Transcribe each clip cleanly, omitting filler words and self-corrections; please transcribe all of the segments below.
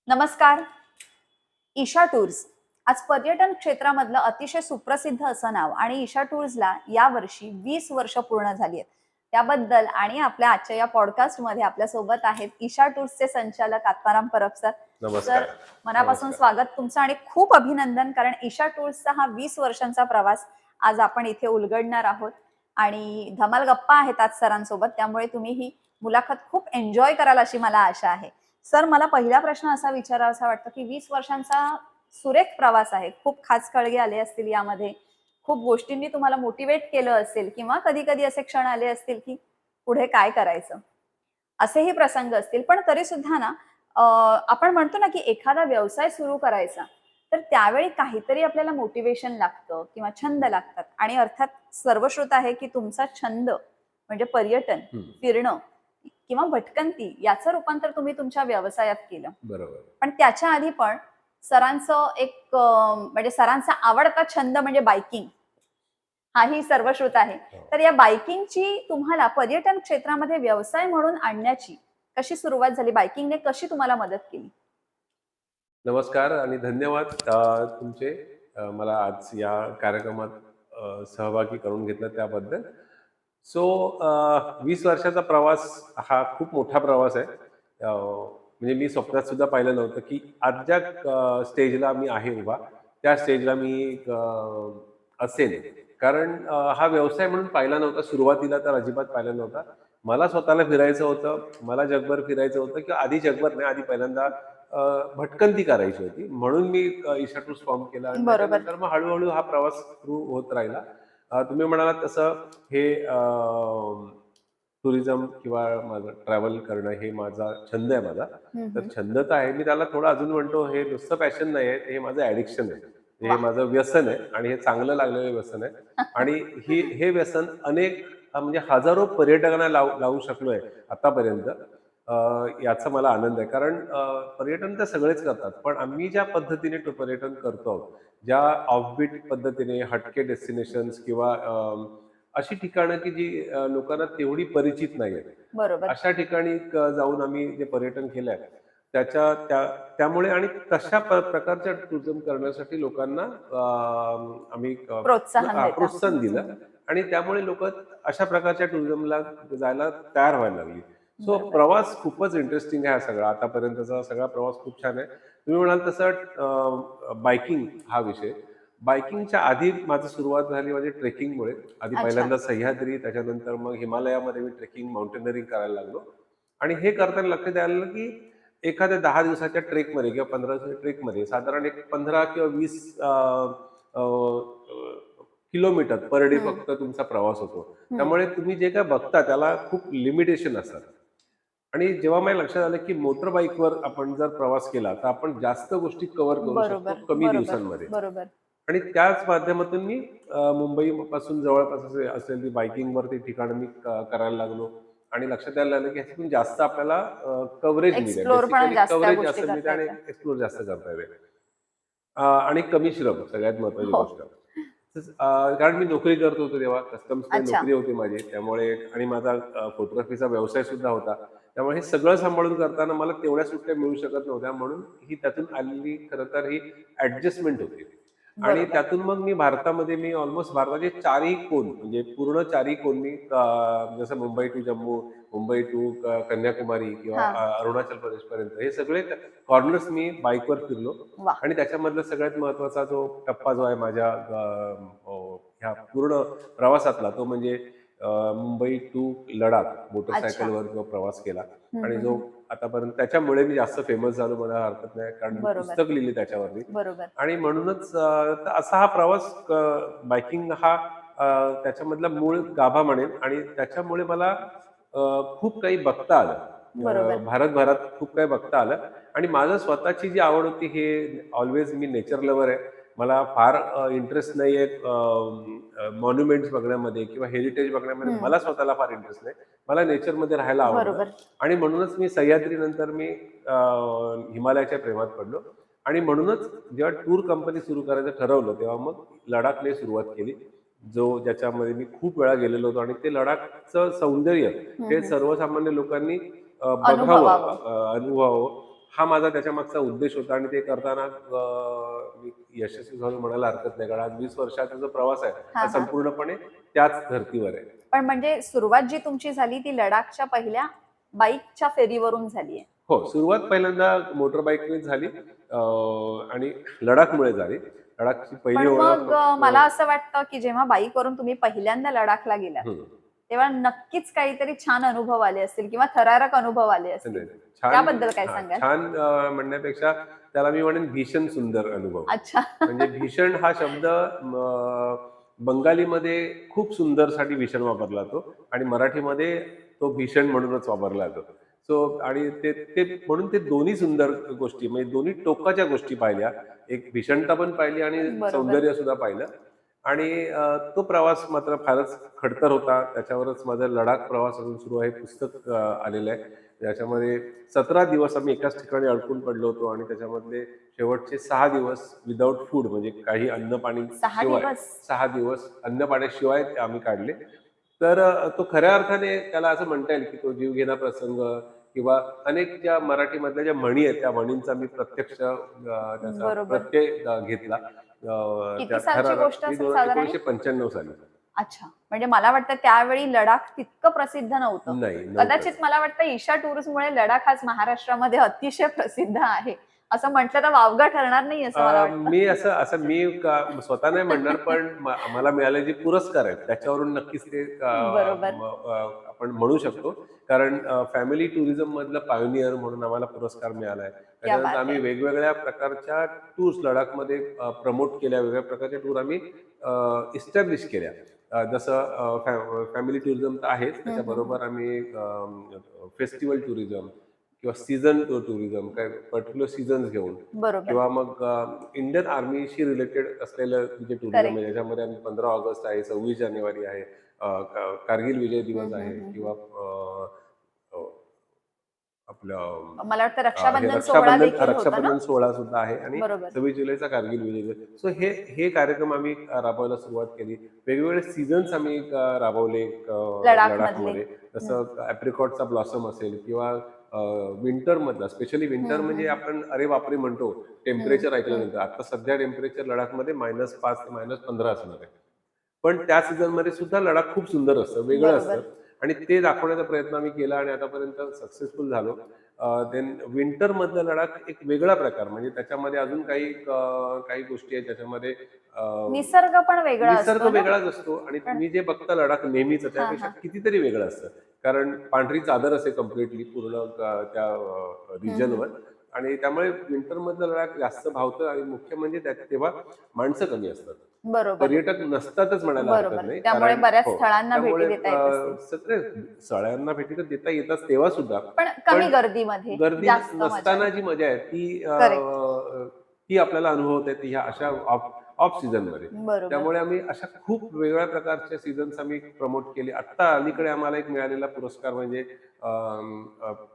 नमस्कार. ईशा टूर्स आज पर्यटन क्षेत्रामधलं अतिशय सुप्रसिद्ध असं नाव आणि ईशा टूर्सला यावर्षी 20 वर्ष पूर्ण झाली आहेत. त्याबद्दल आणि आपल्या आजच्या या पॉडकास्टमध्ये आपल्या सोबत आहेत ईशा टूर्सचे संचालक आत्माराम परब सर. सर, नमस्कार. मनापासून नमस्कार. स्वागत तुमचं आणि खूप अभिनंदन, कारण ईशा टूर्सचा हा 20 वर्षांचा प्रवास आज आपण इथे उलगडणार आहोत आणि धमाल गप्पा आहेत आज सरांसोबत, त्यामुळे तुम्ही ही मुलाखत खूप एन्जॉय कराल अशी मला आशा आहे. सर, मला पहिला प्रश्न असा विचारावासा वाटतो की 20 वर्षांचा सुरेख प्रवास आहे. खूप खास कळगे आले असतील यामध्ये. खूप गोष्टींनी तुम्हाला मोटिवेट केलं असेल किंवा कधी-कधी असे क्षण आले असतील की पुढे काय करायचं? असेही प्रसंग असतील. पण तरी सुद्धा ना आपण म्हणतो ना की एखादा व्यवसाय सुरू करायचा, तर त्यावेळी काहीतरी आपल्याला मोटिवेशन लागतं किंवा छंद लागतात आणि अर्थात सर्वश्रुत आहे की तुमचा छंद म्हणजे पर्यटन, हं. फिरणं किंवा भटकंती याचं रूपांतर तुम्ही तुमच्या व्यवसायात केलं. बरोबर. पण त्याच्या आधी पण सरांचं एक म्हणजे सरांचा आवडता छंद म्हणजे बायकिंग हाही सर्वश्रुत आहे. हो. तर या बायकिंगची तुम्हाला पर्यटन क्षेत्रामध्ये व्यवसाय म्हणून आणण्याची कशी सुरुवात झाली? बायकिंगने कशी तुम्हाला मदत केली? नमस्कार आणि धन्यवाद तुमचे मला आज या कार्यक्रमात सहभागी करून घेतलं त्याबद्दल. सो 20 वर्षाचा प्रवास हा खूप मोठा प्रवास आहे. म्हणजे मी स्वप्नात सुद्धा पाहिलं नव्हतं, की आज ज्या स्टेजला मी आहे उभा, त्या स्टेजला मी असेन. कारण हा व्यवसाय म्हणून पाहिला नव्हता. सुरुवातीला तर अजिबात पाहिला नव्हता. मला स्वतःला फिरायचं होतं. मला जगभर फिरायचं होतं किंवा आधी जगभर नाही, आधी पहिल्यांदा भटकंती करायची होती. म्हणून मी ईशा टूर्स फॉर्म केला आणि बरोबर. त्याच्यानंतर मग हळू हा प्रवास सुरू होत राहिला. तुम्ही म्हणालात तसं हे टुरिझम किंवा माझं ट्रॅव्हल करणं हे माझा छंद आहे माझा. हं, तर हं. छंद तर आहे. मी त्याला थोडं अजून म्हणतो हे नुसतं पॅशन नाही आहे. हे माझं ॲडिक्शन आहे. हे वाह! माझं व्यसन आहे आणि हे चांगलं लागलेलं व्यसन आहे. आणि हे व्यसन अनेक म्हणजे हजारो पर्यटकांना लावू शकलोय आतापर्यंत. याचा मला आनंद आहे. कारण पर्यटन तर सगळेच करतात. पण आम्ही ज्या पद्धतीने पर्यटन करतो आहोत, ज्या ऑफबीट पद्धतीने हटके डेस्टिनेशन्स किंवा अशी ठिकाणं की जी लोकांना तेवढी परिचित नाहीयेत. बरोबर. अशा ठिकाणी जाऊन आम्ही जे पर्यटन केलंय, त्यामुळे आणि तशा प्रकारच्या टुरिझम करण्यासाठी लोकांना आम्ही प्रोत्साहन देता. प्रोत्साहन दिलं आणि त्यामुळे लोकं अशा प्रकारच्या टुरिझमला जायला तयार व्हायला लागली. सो बरोबर. प्रवास खूपच इंटरेस्टिंग आहे हा सगळा. आतापर्यंतचा सगळा प्रवास खूप छान आहे. तुम्ही म्हणाल तसं बायकिंग हा विषय. बायकिंगच्या आधी माझी सुरुवात झाली म्हणजे ट्रेकिंगमुळे. आधी अच्छा. पहिल्यांदा सह्याद्री, त्याच्यानंतर मग हिमालयामध्ये मी ट्रेकिंग, माउंटेनिअरिंग करायला लागलो. आणि हे करताना लक्षात आलं की एखाद्या 10 दिवसाच्या ट्रेकमध्ये किंवा 15 दिवसाच्या ट्रेकमध्ये साधारण एक 15 किंवा 20 अ, किलोमीटर पर डे हं, फक्त तुमचा प्रवास होतो. हं. त्यामुळे तुम्ही जे काय बघता त्याला खूप लिमिटेशन असतात. आणि जेव्हा माझ्या लक्षात आलं की मोटर बाईकवर आपण जर प्रवास केला, तर आपण जास्त गोष्टी कव्हर करू शकतो बरोबर, कमी बरोबर, दिवसांमध्ये. बरोबर. आणि त्याच माध्यमातून मी मुंबईपासून जवळपास असेल ती बायकिंगवरती ठिकाणं मी करायला लागलो आणि लक्षात यायला लागलं की ह्याच्यातून जास्त आपल्याला कव्हरेज मिळेल. एक्सप्लोर पण बेसिकली जास्त त्या कव्हरेज गोष्टी जास्त मिळते करता आणि येतात. एक्सप्लोर जास्त करता येईल. आणि कमी श्रम सगळ्यात महत्त्वाची हो. गोष्ट. कारण मी नोकरी करत होतो तेव्हा कस्टम्समध्ये अच्छा. नोकरी होती माझी. त्यामुळे आणि माझा फोटोग्राफीचा व्यवसाय सुद्धा होता. त्यामुळे हे सगळं सांभाळून करताना मला तेवढ्या सुट्ट्या मिळू शकत नव्हत्या. म्हणून ही त्यातून आलेली खरं तर ही ॲडजस्टमेंट होती. आणि बरोबर. त्यातून मग मी ऑलमोस्ट भारताचे चारही कोन म्हणजे पूर्ण चारही कोन मी जसं मुंबई टू जम्मू, मुंबई टू कन्याकुमारी किंवा हां. अरुणाचल प्रदेशपर्यंत हे सगळे कॉर्नर्स मी बाईकवर फिरलो. वाह! आणि त्याच्यामधला सगळ्यात महत्त्वाचा जो टप्पा जो आहे माझ्या ह्या पूर्ण प्रवासातला तो म्हणजे मुंबई टू लडाख अच्छा. मोटरसायकलवर जो प्रवास केला हं, आणि हं, जो हं. आतापर्यंत त्याच्यामुळे मी जास्त फेमस झालो म्हणायला हरकत नाही. कारण मी बरोबर, पुस्तक लिहिली त्याच्यावरती बरोबर. आणि म्हणूनच तर असा हा प्रवास बायकिंग हा त्याच्यामधला मूळ गाभा म्हणेन आणि त्याच्यामुळे मला खूप काही बघता आलं. बरोबर. भारतभरात खूप काही बघता आलं आणि माझं स्वतःची जी आवड होती हे ऑलवेज मी नेचर लव्हर आहे. मला फार इंटरेस्ट नाहीये मॉन्युमेंट्स बघण्यामध्ये किंवा हेरिटेज बघण्यामध्ये हं. मला स्वतःला फार इंटरेस्ट नाही. मला नेचरमध्ये राहायला आवडतं बरोबर. आणि म्हणूनच मी सह्याद्रीनंतर मी हिमालयाच्या प्रेमात पडलो आणि म्हणूनच जेव्हा टूर कंपनी सुरू करायचं ठरवलं, तेव्हा मग लडाखने सुरुवात केली. ज्याच्यामध्ये मी खूप वेळा गेलेलो होतो आणि ते लडाखचं सौंदर्य हं, हे हं. सर्वसामान्य लोकांनी बघावं, अनुभवावं. अनुभवावं हा माझा त्याच्या मागचा उद्देश होता आणि ते करताना मी यशस्वी झालो म्हणायला हरकत नाही, कारण आज 20 वर्षाचा जो प्रवास आहे हा हा हा. संपूर्णपणे त्याच धर्तीवर आहे. पण म्हणजे सुरुवात जी तुमची झाली ती लडाखच्या पहिल्या बाईकच्या फेरीवरून झाली आहे. हो, सुरुवात पहिल्यांदा मोटर बाईकनेच झाली आणि लडाखमुळे झाली. लडाखची पहिली पण ओळख मग मला असं वाटतं की जेव्हा बाईकवरून तुम्ही पहिल्यांदा लडाखला गेलात हं. तेव्हा नक्कीच काहीतरी छान अनुभव आले असतील किंवा थरारक अनुभव आले असतील. नाही, छान. त्याबद्दल काय सांगाल? छान म्हणण्यापेक्षा त्याला मी म्हणेन भीषण सुंदर अनुभव. अच्छा. म्हणजे भीषण हा शब्द बंगालीमध्ये खूप सुंदरसाठी भीषण वापरला जातो आणि मराठीमध्ये तो भीषण म्हणूनच वापरला जातो. सो आणि ते ते म्हणून ते दोन्ही सुंदर गोष्टी म्हणजे दोन्ही टोकाच्या गोष्टी पाहिल्या. एक भीषणता पण पाहिली आणि बरोबर. सौंदर्य सुद्धा पाहिलं. आणि तो प्रवास मात्र फारच खडतर होता. त्याच्यावरच माझा लडाख प्रवास अजून सुरू आहे. पुस्तक आलेलं आहे. त्याच्यामध्ये 17 दिवस आम्ही एकाच ठिकाणी अडकून पडलो होतो आणि त्याच्यामधले शेवटचे 6 दिवस विदाऊट फूड म्हणजे काही अन्न पाणी 6 शिवाय दिवस? 6 दिवस अन्न पाण्याशिवाय ते आम्ही काढले. तर तो खऱ्या अर्थाने त्याला असं म्हणता येईल की तो जीवघेणा प्रसंग किंवा अनेक ज्या मराठीमधल्या ज्या म्हणी आहेत त्या म्हणींचा मी प्रत्यक्ष त्याचा बरोबर. प्रत्यय घेतला. किती सालची गोष्ट असेल साधारण? 1995 साली. अच्छा. म्हणजे मला वाटतं त्यावेळी लडाख तितकं प्रसिद्ध नव्हतं. नाही, नव्हतं. कदाचित मला वाटतं ईशा टूर्समुळे लडाख आज महाराष्ट्रामध्ये अतिशय प्रसिद्ध आहे. असं म्हटलं तर वावगं ठरणार नाही असं मला वाटतं. मी असं असं मी स्वतः नाही म्हणणार, पण आम्हाला मिळालेले जे पुरस्कार आहेत त्याच्यावरून नक्कीच ते बरोबर. आपण म्हणू शकतो. कारण फॅमिली टुरिझम मधलं पायोनियर म्हणून आम्हाला पुरस्कार मिळाला आहे. त्याच्यानंतर बात आम्ही है. वेगवेगळ्या प्रकारच्या टूर्स लडाखमध्ये प्रमोट केल्या, वेगवेगळ्या प्रकारच्या टूर आम्ही इस्टॅब्लिश केल्या. जसं फॅमिली टुरिझम तर आहेच, त्याच्याबरोबर आम्ही फेस्टिवल टुरिझम किंवा सीझन टुरिझम, काय पर्टिक्युलर सीझन्स घेऊन बरोबर. किंवा मग इंडियन आर्मीशी रिलेटेड असलेलं जे टुरिझम Correct. आहे ज्याच्यामध्ये आम्ही 15 ऑगस्ट आहे, 26 जानेवारी आहे, कारगिल विजय दिवस आहे किंवा अ, आपलं मला वाटतं हे रक्षाबंधन सोहळा देखील होता ना? रक्षाबंधन सोहळा सुद्धा आहे आणि बरोबर. 26 जुलैचा कारगिल विजय दिवस. सो हे हे कार्यक्रम आम्ही राबवायला सुरुवात केली. वेगवेगळे सीझन्स आम्ही राबवले लडाखमधले. लडाखमध्ये. जसं ॲप्रिकॉटचा ब्लॉसम असेल किंवा विंटर मधला, स्पेशली विंटर म्हणजे आपण अरे बापरे म्हणतो टेम्परेचर ऐकल्यानंतर. आता सध्या टेम्परेचर लडाखमध्ये -5 ते -15 असणार आहे. पण त्या सीझन मध्ये सुद्धा लडाख खूप सुंदर असतं, वेगळं बरोबर. असतं आणि ते दाखवण्याचा प्रयत्न आम्ही केला आणि आतापर्यंत सक्सेसफुल झालो. देन विंटर मधलं लडाख एक वेगळा प्रकार, म्हणजे त्याच्यामध्ये अजून काही काही गोष्टी आहेत त्याच्यामध्ये निसर्ग पण वेगळा निसर्ग असतो ना? वेगळाच असतो आणि तुम्ही जे बघता लडाख नेहमीच त्यापेक्षा कितीतरी वेगळं असतं. कारण पांढरी चादर असते कम्प्लिटली पूर्ण त्या रिजनवर आणि त्यामुळे विंटर मधलं लडाख जास्त भावतं आणि मुख्य म्हणजे तेव्हा माणसं कमी असतात. बरोबर. पर्यटक नसतातच म्हणायला हरकत बरोबर. नाही. त्यामुळे बऱ्याच हो, स्थळांना भेटी त्यामुळे देता येत असतील. सगळे स्थळांना भेटी तर देता येतात तेव्हा सुद्धा. पण कमी पण गर्दीमध्ये गर्दी जास्त मजा नसताना येते. जी मजा आहे ती Correct. ती आपल्याला अनुभवता येते ह्या अशा ऑफ ऑफ सीझन मध्ये. बरोबर. त्यामुळे आम्ही अशा खूप वेगवेगळ्या प्रकारच्या सीझन्स आम्ही प्रमोट केले. आता अलीकडे आम्हाला एक मिळालेला पुरस्कार म्हणजे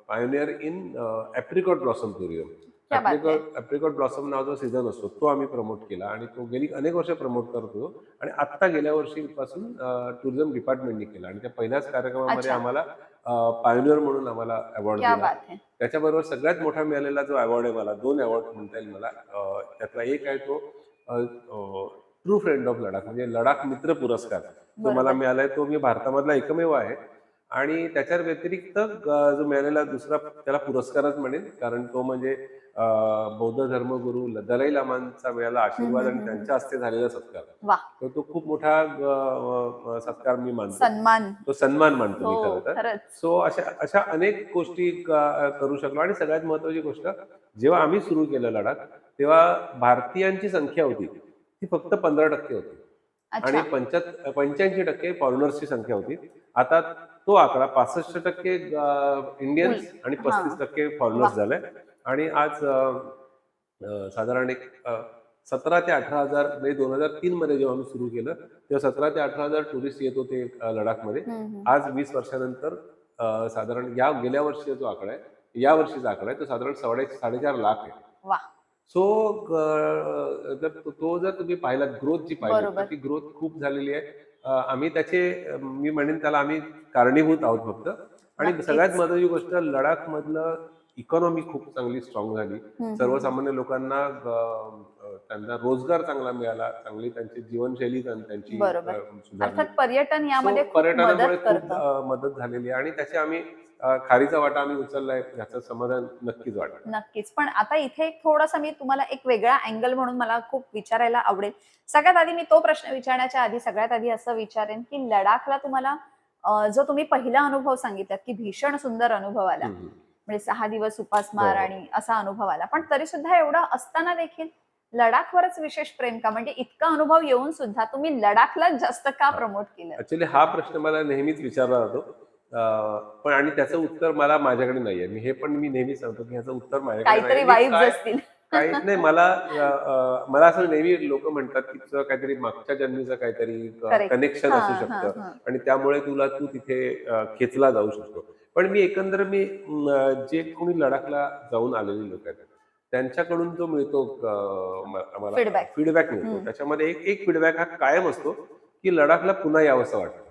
pioneer in apricot blossom tourism. क्या बात है. ॲप्रिकॉट ब्लॉसम नावाचा सीझन असतो, तो आम्ही प्रमोट केला आणि तो गेली अनेक वर्ष प्रमोट करत होतो आणि आत्ता गेल्या वर्षीपासून टुरिझम डिपार्टमेंटने केला आणि त्या पहिल्याच कार्यक्रमामध्ये अच्छा. आम्हाला पायोनियर म्हणून आम्हाला अवॉर्ड क्या दिला. बात है. त्याच्याबरोबर सगळ्यात मोठा मिळालेला जो अवॉर्ड आहे मला, 2 अवॉर्ड म्हणता येईल मला. त्यातला एक आहे तो ट्रू फ्रेंड ऑफ लडाख म्हणजे लडाख मित्र पुरस्कार जो मला बरोबर. मिळालाय. तो मी भारतामधला एकमेव आहे आणि त्याच्या व्यतिरिक्त जो मिळालेला दुसरा त्याला पुरस्कारच म्हणेन, कारण तो म्हणजे बौद्ध धर्मगुरू दलाई लामांचा मिळाला आशीर्वाद आणि त्यांच्या हस्ते झालेला सत्कार. वा. तर तो खूप मोठा सत्कार मी मानतो, सन्मान. तो सन्मान मानतो मी हो, खरं तर. खरंच. सो अशा अशा अनेक गोष्टी करू शकलो आणि सगळ्यात महत्वाची गोष्ट, जेव्हा आम्ही सुरू केलं लडाख तेव्हा भारतीयांची संख्या होती ती फक्त 15% होती आणि अच्छा. 85% फॉरेनर्सची संख्या होती. आता तो आकडा 65% इंडियन्स आणि 35% फॉरेनर्स झालाय आणि आज साधारण एक 17 ते 18,000 म्हणजे 2003 मध्ये जेव्हा आम्ही सुरू केलं तेव्हा 17 ते 18,000 टुरिस्ट येत होते लडाखमध्ये. आज 20 वर्षानंतर साधारण गेल्या वर्षीचा जो आकडा आहे, या वर्षीचा आकडा आहे, तो साधारण 4.5 लाख आहे. वा. सो जर तुम्ही पाहिला ग्रोथ जी पाहिली बरोबर. तर ती ग्रोथ खूप झालेली आहे. आम्ही त्याचे मी म्हणेन त्याला आम्ही कारणीभूत आहोत फक्त. आणि नक्कीच. सगळ्यात महत्वाची गोष्ट, लडाख मधलं इकॉनॉमी खूप चांगली स्ट्रॉंग झाली. हम्म. सर्वसामान्य लोकांना त्यांना रोजगार चांगला मिळाला, चांगली त्यांची जीवनशैली त्यांची बरोबर. सुधारली. अर्थात पर्यटन सो यामध्ये खूप पर्यटनामुळे मदत खूप करतं. मदत झालेली आहे आणि त्याची आम्ही खारीचा वाटा आम्ही उचललाय याचं समाधान नक्कीच वाटतं. नक्कीच. पण आता इथे एक थोडासा मी तुम्हाला एक वेगळा अँगल म्हणून मला खूप विचारायला आवडेल. सगळ्यात आधी मी तो प्रश्न विचारण्याच्या आधी सगळ्यात आधी असं विचारेन, की लडाखला तुम्हाला जो तुम्ही पहिला अनुभव सांगितलात, की भीषण सुंदर अनुभव आला. हं, हं. म्हणजे 6 दिवस हो, उपासमार हो. आणि असा अनुभव आला. पण तरी सुद्धा एवढं असताना देखील लडाखवरच विशेष प्रेम का? म्हणजे इतका अनुभव येऊन सुद्धा तुम्ही लडाखलाच जास्त का प्रमोट केलं? ऍक्च्युली हा प्रश्न मला नेहमीच विचारला जातो. पण आणि त्याचं उत्तर मला माझ्याकडे नाहीये. मी नेहमी सांगतो, की ह्याचं उत्तर माझ्याकडे नाहीये. काहीतरी मी वाइब्स काय असतील. काही नाही मला असं नेहमी लोकं म्हणतात, की तुझं काहीतरी मागच्या जन्मीचं काहीतरी करेक्ट. कनेक्शन असू हां, हां, शकतं हां. आणि त्यामुळे तू तिथे खेचला जाऊ शकतो. पण मी एकंदर जे कोणी लडाखला जाऊन आलेली लोकं आहेत, त्यांच्याकडून जो मिळतो आम्हाला फीडबॅक. फीडबॅक मिळतो. हं. त्याच्यामध्ये एक एक फीडबॅक हा कायम असतो, की लडाखला पुन्हा यावंसं वाटतं.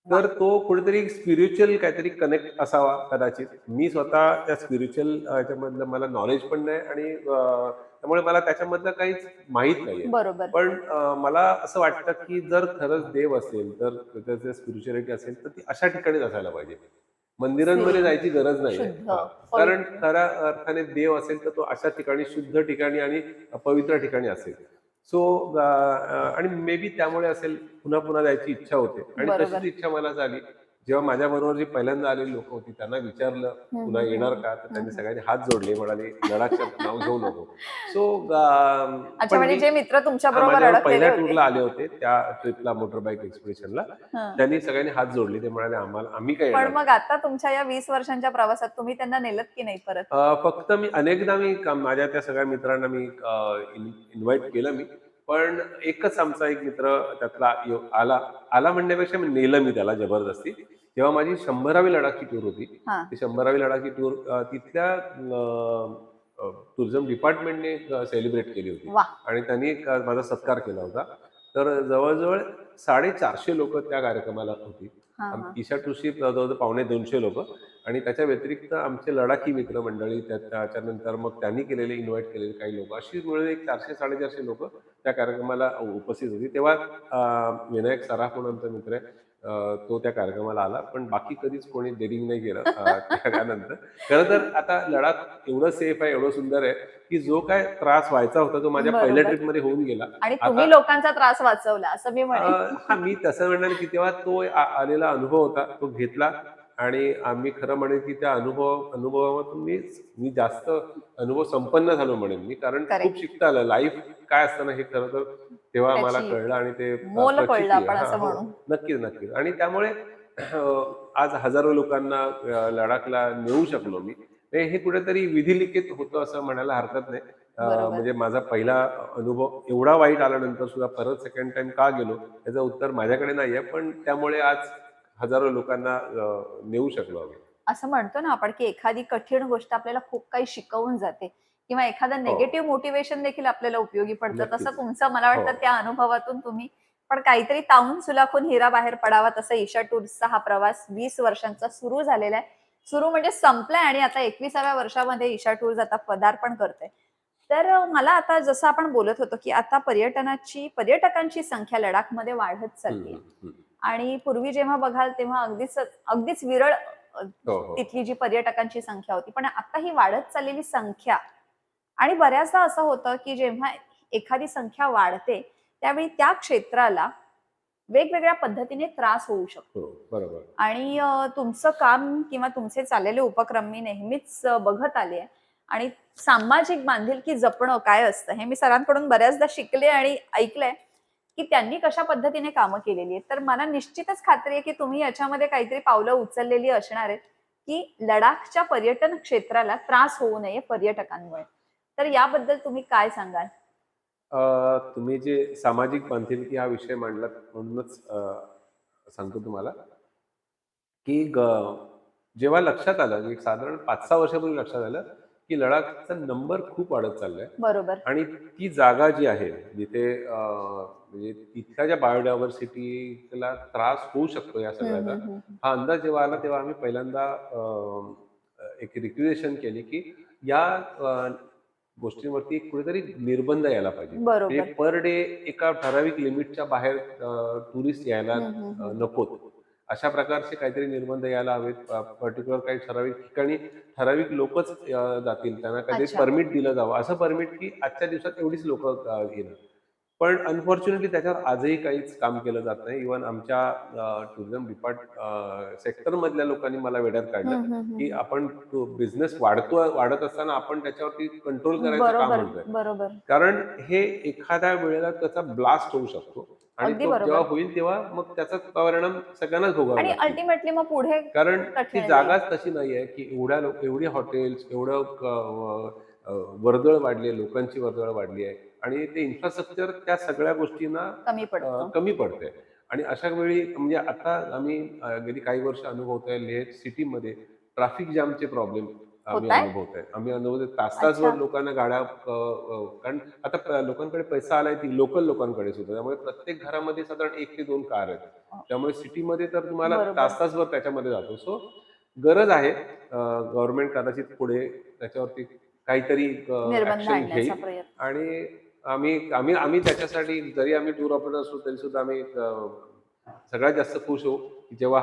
वाह! तर तो कुठेतरी स्पिरिच्युअल काहीतरी कनेक्ट असावा कदाचित. मी स्वतः त्या स्पिरिच्युअल ह्याच्यामधलं मला नॉलेज पण नाही आणि त्यामुळे मला त्याच्यामधलं काहीच माहीत नाहीये. बरोबर. पण मला असं वाटतं, की जर खरंच देव असेल, जर त्याचं स्पिरिच्युअलिटी असेल, तर ती अशा ठिकाणीच असायला पाहिजे. मंदिरांमध्ये सीरियस. जायची गरज नाहीये. शुद्ध, हां. कारण पवित्र. खऱ्या अर्थाने देव असेल, तर तो अशा ठिकाणी, शुद्ध ठिकाणी आणि पवित्र ठिकाणी असेल. सो आणि मे बी त्यामुळे असेल पुन्हा पुन्हा जायची इच्छा होते आणि तशीच बरोबर. इच्छा मला झाली. जेव्हा माझ्याबरोबर जी पहिल्यांदा आलेली लोकं होती त्यांना विचारलं, हं, "तुला हं, येणार हं. का?" तर हं, त्यांनी हं. सगळ्यांनी हात जोडले. म्हणाले, "लडाखचं नाव घेऊ नको." सो अच्छा, पण म्हणजे मी जे मित्र तुमच्या हां, बरोबर माझ्याबरोबर अडकलेले पहिल्या होते. टूरला आले होते त्या ट्रिपला मोटरबाईक एक्सपिडिशनला. हं. त्यांनी सगळ्यांनी हात जोडले. ते म्हणाले, "आम्ही काय पण येणार मग नाही." आता तुमच्या या 20 वर्षांच्या प्रवासात तुम्ही त्यांना नेलत की नाही परत? फक्त मी अनेकदा माझ्या त्या सगळ्या मित्रांना इन्व्हाइट केलं मी. पण एकच आमचा एक मित्र त्यातला आला. आला म्हणण्यापेक्षा मी नेलं मी त्याला जबरदस्ती. जेव्हा माझी 100वी लडाखची टूर होती. हां. ती 100वी लडाखची टूर तिथल्या टुरिझम डिपार्टमेंटने सेलिब्रेट केली होती वाह! आणि त्यांनी माझा सत्कार केला होता. तर जवळ-जवळ 450 लोकं त्या कार्यक्रमाला होती. हां, हां. ईशा टूरची जवळ-जवळ पावणे 200 लोकं आणि त्याच्या व्यतिरिक्त आमचे लडाखी मित्रमंडळी, त्याच्यानंतर मग त्यांनी इन्व्हाईट केलेले काही लोकं, अशी मिळून एक 400-450 लोकं त्या कार्यक्रमाला उपस्थित होती. तेव्हा विनायक सराफ म्हणून आमचा मित्र आहे, तो त्या कार्यक्रमाला आला. पण बाकी कधीच कोणी डेअरिंग नाही केलं त्यानंतर. खरं तर आता लडाख एवढं सेफ आहे, एवढं सुंदर आहे, की जो काय त्रास व्हायचा होता तो माझ्या पहिल्या बरोबर. ट्रिपमध्ये होऊन गेला. आणि आता तुम्ही लोकांचा त्रास वाचवला असं मी अ, म्हणेन. हां, मी तसं म्हणेन, की तेव्हा तो आलेला अनुभव होता, तो घेतला आणि आम्ही खरं म्हणेन, की त्या अनुभवामधून मी जास्त अनुभव संपन्न झालो म्हणेन मी. कारण खूप करेक्ट. शिकता आलं. लाईफ काय असतं ना, हे खरं तर तेव्हा आम्हाला त्याची कळलं आणि ते मोल कळलं प्रचिती आहे. आपण हां, असं हो. म्हणू. नक्कीच, नक्कीच. आणि त्यामुळे आज हजारो लोकांना लडाखला नेऊ शकलो मी. हे कुठेतरी विधिलिखित होतं असं म्हणायला हरकत नाही. बरोबर. म्हणजे माझा पहिला अनुभव एवढा वाईट आल्यानंतर सुद्धा परत सेकंड टाईम का गेलो याचं उत्तर माझ्याकडे नाहीये. पण त्यामुळे आज हजारो लोकांना नेऊ शकलो आम्ही. असं म्हणतो ना आपण, की एखादी कठीण गोष्ट आपल्याला खूप काही शिकवून जाते किंवा एखादं हो, निगेटिव्ह मोटिव्हेशन देखील आपल्याला उपयोगी पडतं. तसं नक्कीच. तुमचं मला हो. वाटतं त्या अनुभवातून तुम्ही पण काहीतरी तावून सुलाखून हिरा बाहेर पडावा तसं ईशा टूर्सचा हा प्रवास 20 वर्षांचा सुरू झालेला आहे. सुरू म्हणजे संपलाय आणि आता 21व्या वर्षामध्ये ईशा टूर्स आता पदार्पण करते. तर मला आता जसं आपण बोलत होतो, की आता पर्यटकांची संख्या लडाखमध्ये वाढत हं, चालली आहे. हं, हं. आणि पूर्वी जेव्हा बघाल तेव्हा अगदीच अगदीच विरळ हो, हो. तिथली जी पर्यटकांची संख्या होती. पण आता ही वाढत चाललेली संख्या आणि बऱ्याचदा असं होतं, की जेव्हा एखादी संख्या वाढते, त्यावेळी त्या क्षेत्राला वेगवेगळ्या पद्धतीने त्रास होऊ शकतो. हो, बरोबर. आणि तुमचं काम किंवा तुमचे चाललेले उपक्रम मी नेहमीच बघत आले आहे आणि सामाजिक बांधिलकी जपणं काय असतं हे मी सरांकडून बऱ्याचदा शिकले आणि ऐकलंय, की त्यांनी कशा पद्धतीने कामं केलेली आहेत. तर मला निश्चितच खात्री आहे, की तुम्ही याच्यामध्ये काहीतरी पावलं उचललेली असणार आहेत, की लडाखच्या पर्यटन क्षेत्राला त्रास होऊ नये पर्यटकांमुळे. तर याबद्दल तुम्ही काय सांगाल? तुम्ही जे सामाजिक बांधिलकी हा विषय मांडलात म्हणूनच सांगतो तुम्हाला, की जेव्हा लक्षात आलं, एक साधारण 5-6 वर्षापूर्वी लक्षात आलं, की लडाखचा नंबर खूप वाढत चाललाय बरोबर. आणि ती जागा जी आहे, जिथे म्हणजे तिथल्या ज्या बायोडायव्हर्सिटीला त्रास होऊ शकतो या हं, सगळ्याचा, हं, हं, हं. हा अंदाज जेव्हा आला, तेव्हा आम्ही पहिल्यांदा एक रिक्वेशन केली की या गोष्टींवरती एक कुठेतरी निर्बंध यायला पाहिजे. म्हणजे बरोबर. पर डे एका ठराविक लिमिटच्या बाहेर टुरिस्ट यायला हं, हं, हं. नकोत. अशा प्रकारचे काहीतरी निर्बंध यायला हवेत. पर्टिक्युलर काही ठराविक ठिकाणी ठराविक लोकच जातील. त्यांना काहीतरी अच्छा. परमिट दिलं जावं. असं परमिट की आजच्या दिवसात एवढीच लोकं येणार. पण अनफॉर्च्युनेटली त्याच्यावर आजही काहीच काम केलं जात नाही. इव्हन आमच्या टुरिझम सेक्टरमधल्या लोकांनी मला वेड्यात काढलं, हं, हं, हं, की हं. आपण तो बिझनेस वाढत असताना आपण त्याच्यावरती कंट्रोल करायचं का बरोबर, म्हणतोय? बरोबर. कारण हे एखाद्या वेळेला त्याचा ब्लास्ट होऊ शकतो आणि अगदी तो जेव्हा बरोबर. होईल तेव्हा मग त्याचा परिणाम सगळ्यांनाच भोगावे आणि लागतील. अल्टिमेटली मग पुढे कारण ती कठीण जाईल. जागाच तशी नाहीये, की एवढी हॉटेल्स, वर्दळ वाढली आहे, लोकांची वर्दळ वाढली आहे आणि ते इन्फ्रास्ट्रक्चर त्या सगळ्या गोष्टींना कमी पडतं. कमी पडतंय. आणि अशा वेळी म्हणजे आता आम्ही गेली काही वर्ष अनुभवतोय लेह सिटीमध्ये ट्रॅफिक जॅमचे प्रॉब्लेम आम्ही होतायत? अनुभवतोय. आम्ही अनुभवतोय तास-तासभर अच्छा. लोकांना गाड्या कारण आता लोकांकडे पैसा आलाय ती लोकल लोकांकडे सुद्धा. त्यामुळे प्रत्येक घरामध्ये साधारण 1 ते 2 कार आहेत. अ, त्यामुळे सिटीमध्ये तर तुम्हाला बरोबर. तास-तासभर त्याच्यामध्ये जातो. सो गरज आहे. गव्हर्नमेंट कदाचित पुढे त्याच्यावरती काहीतरी निर्बंध ॲक्शन आणण्याचा घेईल प्रयत्न. आणि आम्ही आम्ही आम्ही त्याच्यासाठी जरी आम्ही टूर ऑपरेटर असलो तरी सुद्धा आम्ही सगळ्यात जास्त खुश होऊ की जेव्हा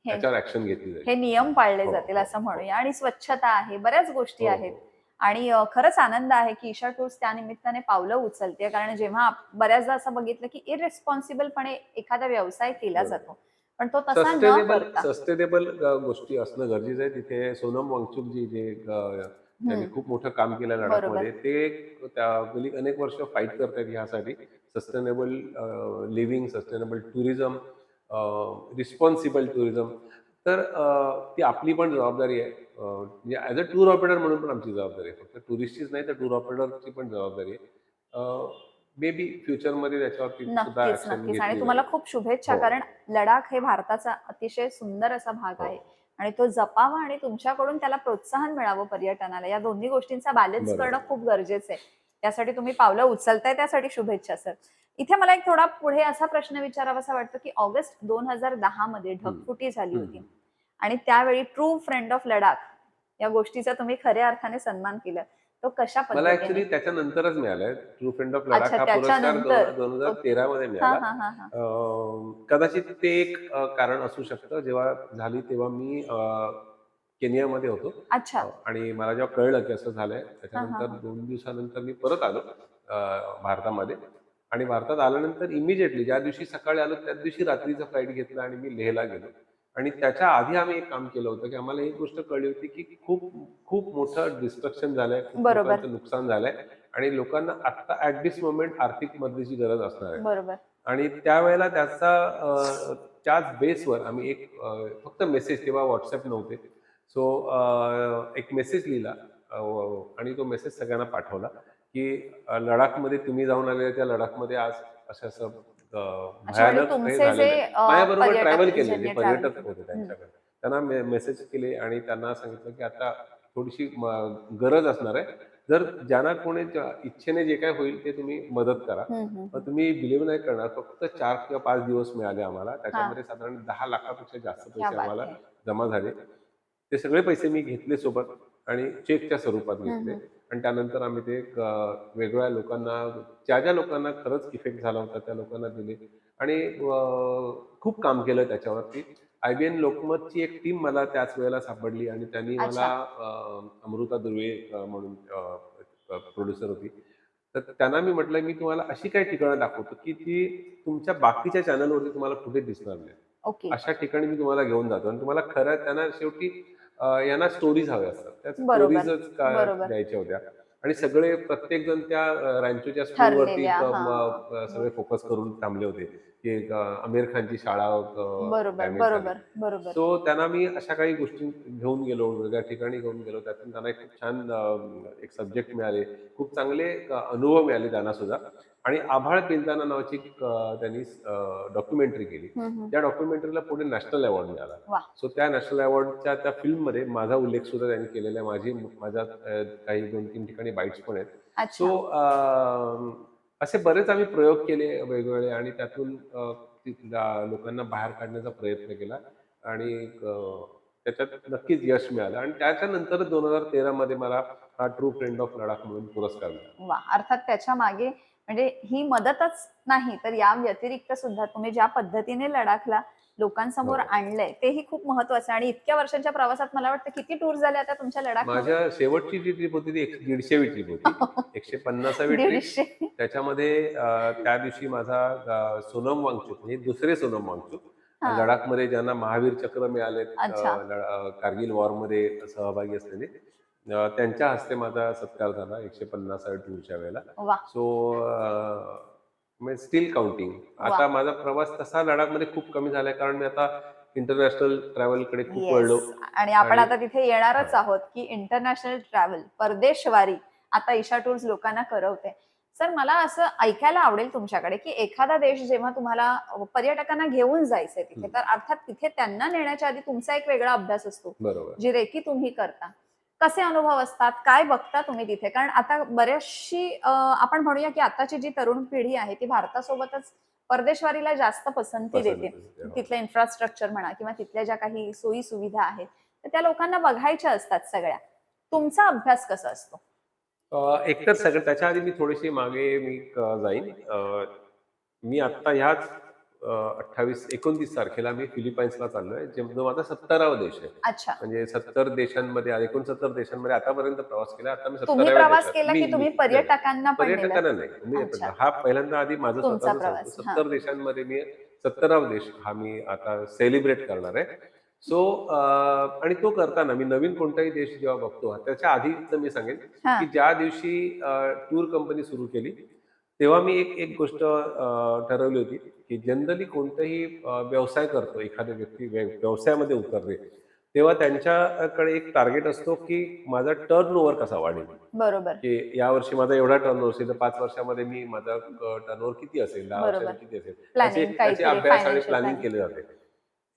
हे ह्याच्यावर ॲक्शन घेतली जाईल. हे नियम पाळले हो, जातील हो, असं हो. म्हणूया. आणि स्वच्छता आहे, बऱ्याच गोष्टी हो, आहेत. हो. आणि खरंच आनंद आहे की ईशा टूर्स त्या निमित्ताने पावलं उचलते. कारण जेव्हा बऱ्याचदा असं बघितलं की इररिस्पॉन्सिबलपणे एखादा व्यवसाय केला बरोबर. जातो. पण तो तसा न सस्टेनेबल करता. सस्टेनेबल गोष्टी असणं गरजेचं आहे. तिथे सोनम वांगचुक जी जे त्यांनी हं. खूप मोठं काम केलं बरोबर. लडाखमध्ये. ते गेली अनेक वर्ष फाईट करतायत ह्यासाठी. Sustainable living, sustainable tourism, responsible tourism. तर ती आपली पण जबाबदारी आहे. म्हणजे ॲज अ टूर ऑपरेटर म्हणून पण आमची जबाबदारी आहे. फक्त टुरिस्टचीच नाही तर टूर ऑपरेटरची पण जबाबदारी आहे. मे बी फ्युचरमध्ये त्याच्यावरती सुद्धा नक्कीच, ॲक्शन नक्कीच. आणि घेतली तुम्हाला जाईल. खूप शुभेच्छा. हो, कारण लडाख हे भारताचा अतिशय सुंदर असा भाग हो. आहे. आणि तो जपावा आणि तुमच्याकडून त्याला प्रोत्साहन मिळावं पर्यटनाला. या दोन्ही गोष्टींचा बॅलन्स करणं बरोबर. खूप गरजेचं आहे. त्यासाठी तुम्ही पावलं उचलताय, त्यासाठी शुभेच्छा सर. इथे मला एक थोडा पुढे असा प्रश्न विचारावासा वाटतो, की ऑगस्ट 2010 मध्ये हं. ढगफुटी झाली हं, होती. हं. आणि त्यावेळी ट्रू फ्रेंड ऑफ लडाख या गोष्टीचा तुम्ही खऱ्या अर्थाने सन्मान केला. तो कशा मला पद्धतीने? ॲक्चुअली त्याच्यानंतरच मिळालाय. ट्रू फ्रेंड ऑफ अच्छा, लडाख हा पुरस्कार त्याच्यानंतर. ओके. 2013 मध्ये हां, मिळाला. हां, हां, हां. कदाचित ते एक कारण असू शकतं. जेव्हा झाली तेव्हा मी केनियामध्ये होतो. अच्छा. आणि मला जेव्हा कळलं की असं झालंय, हां, हां, त्याच्यानंतर हां. 2 दिवसानंतर मी परत आलो भारतामध्ये. आणि भारतात आल्यानंतर इमिडिएटली ज्या दिवशी सकाळी आलो त्याच दिवशी रात्रीचा फ्लाइट घेतला आणि मी लेहला गेलो. आणि त्याच्या आधी आम्ही एक काम केलं होतं, की आम्हाला एक गोष्ट कळली होती, की खूप खूप मोठं डिस्ट्रक्शन झालंय, खूप बरोबर, लोकांचं नुकसान झालंय आणि लोकांना आत्ता ॲट धिस मोमेंट आर्थिक मदतीची गरज असणार आहे. बरोबर. आणि त्यावेळेला त्याच बेसवर आम्ही फक्त मेसेज तेव्हा WhatsApp नव्हते. सो एक मेसेज लिहिला आणि तो मेसेज सगळ्यांना पाठवला, की लडाखमध्ये तुम्ही जाऊन आलेले त्या लडाखमध्ये आज असं-असं अच्छा, म्हणजे भयानक हे तुमचे जे झालेलं आहे. माझ्याबरोबर ट्रॅव्हल पर्यटक केले जे ज्यांनी ट्रॅव्हल पर्यटक केलं. होते हं. त्यांच्याकडे. त्यांना मेसेज केले आणि त्यांना सांगितलं, की आता थोडीशी गरज असणार आहे. जर ज्यांना कोणी इच्छेने जे काही होईल ते तुम्ही मदत करा. हं, हं, मग हं. तुम्ही बिलीव्ह नाही करणार फक्त 4 किंवा 5 दिवस मिळाले आम्हाला. हां. त्याच्यामध्ये साधारण 10 लाखापेक्षा जास्त क्या पैसे बात आम्हाला है! जमा झाले. ते सगळे पैसे मी घेतले सोबत आणि चेकच्या स्वरूपात हं, घेतले हं. आणि त्यानंतर आम्ही ते वेगवेगळ्या लोकांना ज्या लोकांना खरंच इफेक्ट झाला होता त्या लोकांना दिले आणि खूप काम केलं त्याच्यावरती. IBN लोकमतची एक टीम मला त्याच वेळेला सापडली आणि त्यांनी मला अच्छा. अमृता दुर्वे म्हणून प्रोड्युसर होती. तर त्यांना मी म्हटलं, "मी तुम्हाला अशी काही ठिकाणं दाखवतो, की ती तुमच्या बाकीच्या चॅनलवरती तुम्हाला कुठे दिसणार नाही. ओके. अशा ठिकाणी मी तुम्हाला घेऊन जातो आणि तुम्हाला खरं त्यांना शेवटी यांना स्टोरीज हव्या असतात. त्या बरोबर, स्टोरीजच बरोबर. द्यायच्या होत्या आणि सगळे प्रत्येकजण त्या रॅन्चोच्या स्कूलवरती ठरलेल्या. हां. सगळे फोकस करून थांबले होते, की एक आमिर खानची शाळा बरोबर, डॅमेज झाली. बरोबर, बरोबर. सो त्यांना मी अशा काही गोष्टी घेऊन गेलो, वेगवेगळ्या ठिकाणी घेऊन गेलो. त्यातून त्यांना एक खूप छान एक सब्जेक्ट मिळाले. खूप चांगले अनुभव मिळाले त्यांना सुद्धा आणि आभाळ पेलताना नावाची एक त्यांनी डॉक्युमेंटरी केली. हं, हं. त्या डॉक्युमेंटरीला पुढे नॅशनल अवॉर्ड मिळाला. वाह! सो त्या नॅशनल अवॉर्डच्या त्या फिल्ममध्ये माझा उल्लेख सुद्धा त्यांनी केलेला आहे. माझ्या काही 2-3 ठिकाणी बाईट्स पण आहेत. सो अच्छा. असे बरेच आम्ही प्रयोग केले वेगवेगळे आणि त्यातून तिथल्या लोकांना बाहेर काढण्याचा प्रयत्न केला आणि त्याच्यात नक्कीच यश मिळालं आणि त्याच्यानंतर 2013 मध्ये मला हा ट्रू फ्रेंड ऑफ लडाख म्हणून पुरस्कार मिळाला. वा, अर्थात त्याच्या मागे म्हणजे ही मदतच नाही तर या व्यतिरिक्त सुद्धा तुम्ही ज्या पद्धतीने लडाखला लोकांसमोर हो. आणलंय तेही खूप महत्वाचं आहे. आणि इतक्या वर्षांच्या प्रवासात मला वाटतं किती टूर झाले आता तुमच्या लडाखमध्ये? माझ्या शेवटची जी ट्रिप होती ती 150वी ट्रिप होती. 150वी ट्रिप. 150. त्याच्यामध्ये त्या दिवशी माझा सोनम वांगचुक म्हणजे दुसरे सोनम वांगचुक हा. लडाखमध्ये ज्यांना महावीर चक्र मिळाले, अच्छा. कारगिल वॉरमध्ये सहभागी असलेले, त्यांच्या हस्ते माझा सत्कार झाला 150व्या टूरच्या वेळेला. वा. So steel counting. वा. आता माझा प्रवास तसा लडाखमध्ये खूप कमी झालाय कारण मी आता इंटरनॅशनल ट्रॅव्हलकडे खूप वळलो. येस, आणि आपण आणि आता तिथे येणारच आहोत की इंटरनॅशनल ट्रॅव्हल, परदेशवारी आता ईशा टूर्स लोकांना करवते. सर, मला असं ऐकायला आवडेल तुमच्याकडे की एखादा देश जेव्हा तुम्हाला पर्यटकांना घेऊन जायचंय तिथे, तर अर्थात तिथे त्यांना नेण्याच्या आधी तुमचा एक वेगळा अभ्यास असतो, बरोबर. जी रेकी तुम्ही करता. कसे अनुभव असतात, काय बघता तुम्ही तिथे? कारण आता बऱ्याचशी आपण म्हणूया की आताची जी तरुण पिढी आहे ती भारतासोबतच परदेशवारीला जास्त पसंती देते. हो. तिथलं इन्फ्रास्ट्रक्चर म्हणा किंवा तिथल्या ज्या काही सोयी सुविधा आहेत तर त्या लोकांना बघायच्या असतात सगळ्या. तुमचा अभ्यास कसा असतो? एकतर सगळं त्याच्या आधी मी थोडीशी मागे जाईन. मी आता ह्याच 28-29 तारखेला मी फिलिपाईन्सला चाललोय, जो माझा 70वा देश आहे. अच्छा. म्हणजे 70 देशांमध्ये 69 देशांमध्ये आतापर्यंत प्रवास केला. आता मी तुम्ही 70व्या प्रवास देशात. केला मी की तुम्ही नाही. पर्यटकांना पण पर्यटकांना नेलं? नाही. मी अच्छा. हा पहिल्यांदा आधी माझं तुमचा स्वतःचं सांगतो. प्रवास. हा. 70 देशांमध्ये मी 70वा देश हा मी आता सेलिब्रेट करणार आहे. सो आणि तो करताना मी नवीन कोणताही देश जेव्हा बघतो, त्याच्या आधीच मी सांगेन हा. की ज्या दिवशी टूर कंपनी सुरू केली, तेव्हा मी एक एक गोष्ट ठरवली होती की जनरली कोणताही व्यवसाय करतो एखादी व्यक्ती व्यवसायामध्ये उतरते, तेव्हा त्यांच्याकडे एक टार्गेट असतो की माझा टर्नओव्हर कसा वाढेल. बरोबर. की यावर्षी माझा एवढा टर्नओव्हर असेल तर 5 वर्षामध्ये मी माझा टर्नओव्हर किती असेल, 10 बरोबर. वर्षांनी किती असेल, प्लॅनिंग त्याचे काहीतरी अभ्यास आणि फायनान्शियल प्लॅनिंग प्लॅनिंग. केले जाते.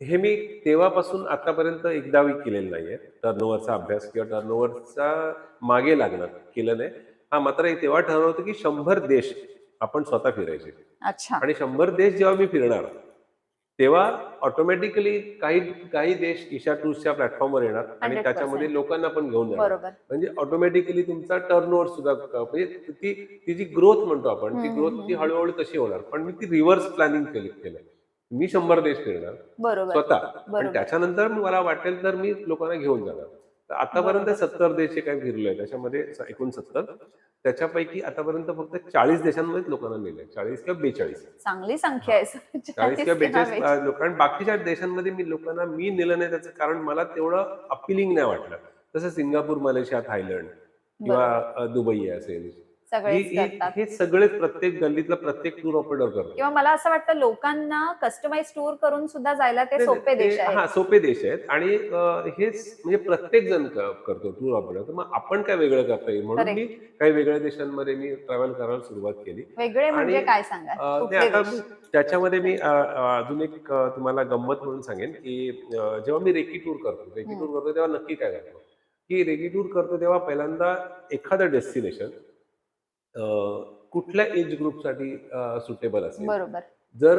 हे मी तेव्हापासून आतापर्यंत एकदाही केलेलं नाहीये. टर्नओव्हरचा अभ्यास किंवा टर्नओव्हरचा मागे लागणं केलं नाही. हा, मात्र तेव्हा ठरवलं होतं की 100 देश आपण स्वतः फिरायचे. अच्छा. आणि 100 देश जेव्हा मी फिरणार, तेव्हा ऑटोमॅटिकली काही काही देश ईशा टूर्सच्या प्लॅटफॉर्मवर येणार आणि 100%. त्याच्यामध्ये लोकांना पण घेऊन जाणार. बरोबर. म्हणजे ऑटोमॅटिकली तुमचा टर्नओव्हर सुद्धा म्हणजे ती जी ग्रोथ म्हणतो आपण, ती ग्रोथ ती हळूहळू तशी होणार. पण मी ती रिव्हर्स प्लॅनिंग केलं. मी 100 देश फिरणार बरोबर. स्वतः आणि बरोबर. त्याच्यानंतर मला वाटेल तर मी लोकांना घेऊन जाणार. तर आतापर्यंत बरोबर. 70 देश जे काही फिरलोय त्याच्यामध्ये एकूण 70, त्याच्यापैकी आतापर्यंत फक्त 40 देशांमध्येच लोकांना नेलंय. 40 किंवा 42. चांगली संख्या आहे सर. 40 किंवा 42 42. लोक. आणि बाकीच्या देशांमध्ये मी लोकांना नेलं नाही त्याचं कारण मला तेवढं अपीलिंग नाही वाटलं. जसं सिंगापूर, मलेशिया, थायलंड किंवा दुबई असेल. सगळेच करतात. हे सगळेच प्रत्येक गल्लीतला प्रत्येक टूर ऑपरेटर करतो. किंवा मला असं वाटतं लोकांना कस्टमाइज टूर करून सुद्धा जायला ते सोपे देश आहेत. हा, सोपे देश आहेत आणि हेच म्हणजे प्रत्येक जण करतो टूर ऑपरेटर. मग आपण काय वेगळं करता येईल म्हणून मी काही वेगळ्या देशांमध्ये मी ट्रॅव्हल करायला सुरुवात केली. वेगळे म्हणजे आणि काय सांगा? आता त्याच्यामध्ये मी अजून एक तुम्हाला गंमत म्हणून सांगेन की जेव्हा मी रेकी टूर करतो तेव्हा नक्की काय करतो की रेकी टूर करतो तेव्हा पहिल्यांदा एखादं डेस्टिनेशन कुठल्या एज ग्रुपसाठी सुटेबल असेल. बरोबर. जर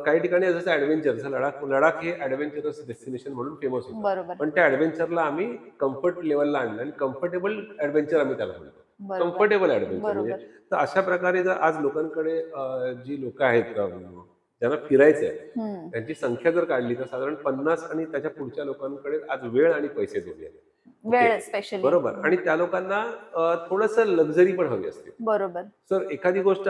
काही ठिकाणी जसं ऍडव्हेंचर, लडाख हे ऍडव्हेंचरस डेस्टिनेशन म्हणून फेमस होतं. बरोबर. पण त्या ऍडव्हेंचरला आम्ही कम्फर्ट लेवलला आणलं आणि कम्फर्टेबल ऍडव्हेंचर आम्ही त्याला म्हणतो. बरोबर. कम्फर्टेबल ऍडव्हेंचर म्हणजे बरोबर. तर अशा प्रकारे जर आज लोकांकडे जी लोक आहेत ज्यांना फिरायचं आहे त्यांची संख्या जर काढली तर साधारण 50 आणि त्याच्या पुढच्या लोकांकडे आज वेळ आणि पैसे दोन्ही आहेत. वेळ स्पेशली. बरोबर. आणि त्या लोकांना थोडंसं लक्झरी पण हवी असते. बरोबर. सर, एखादी गोष्ट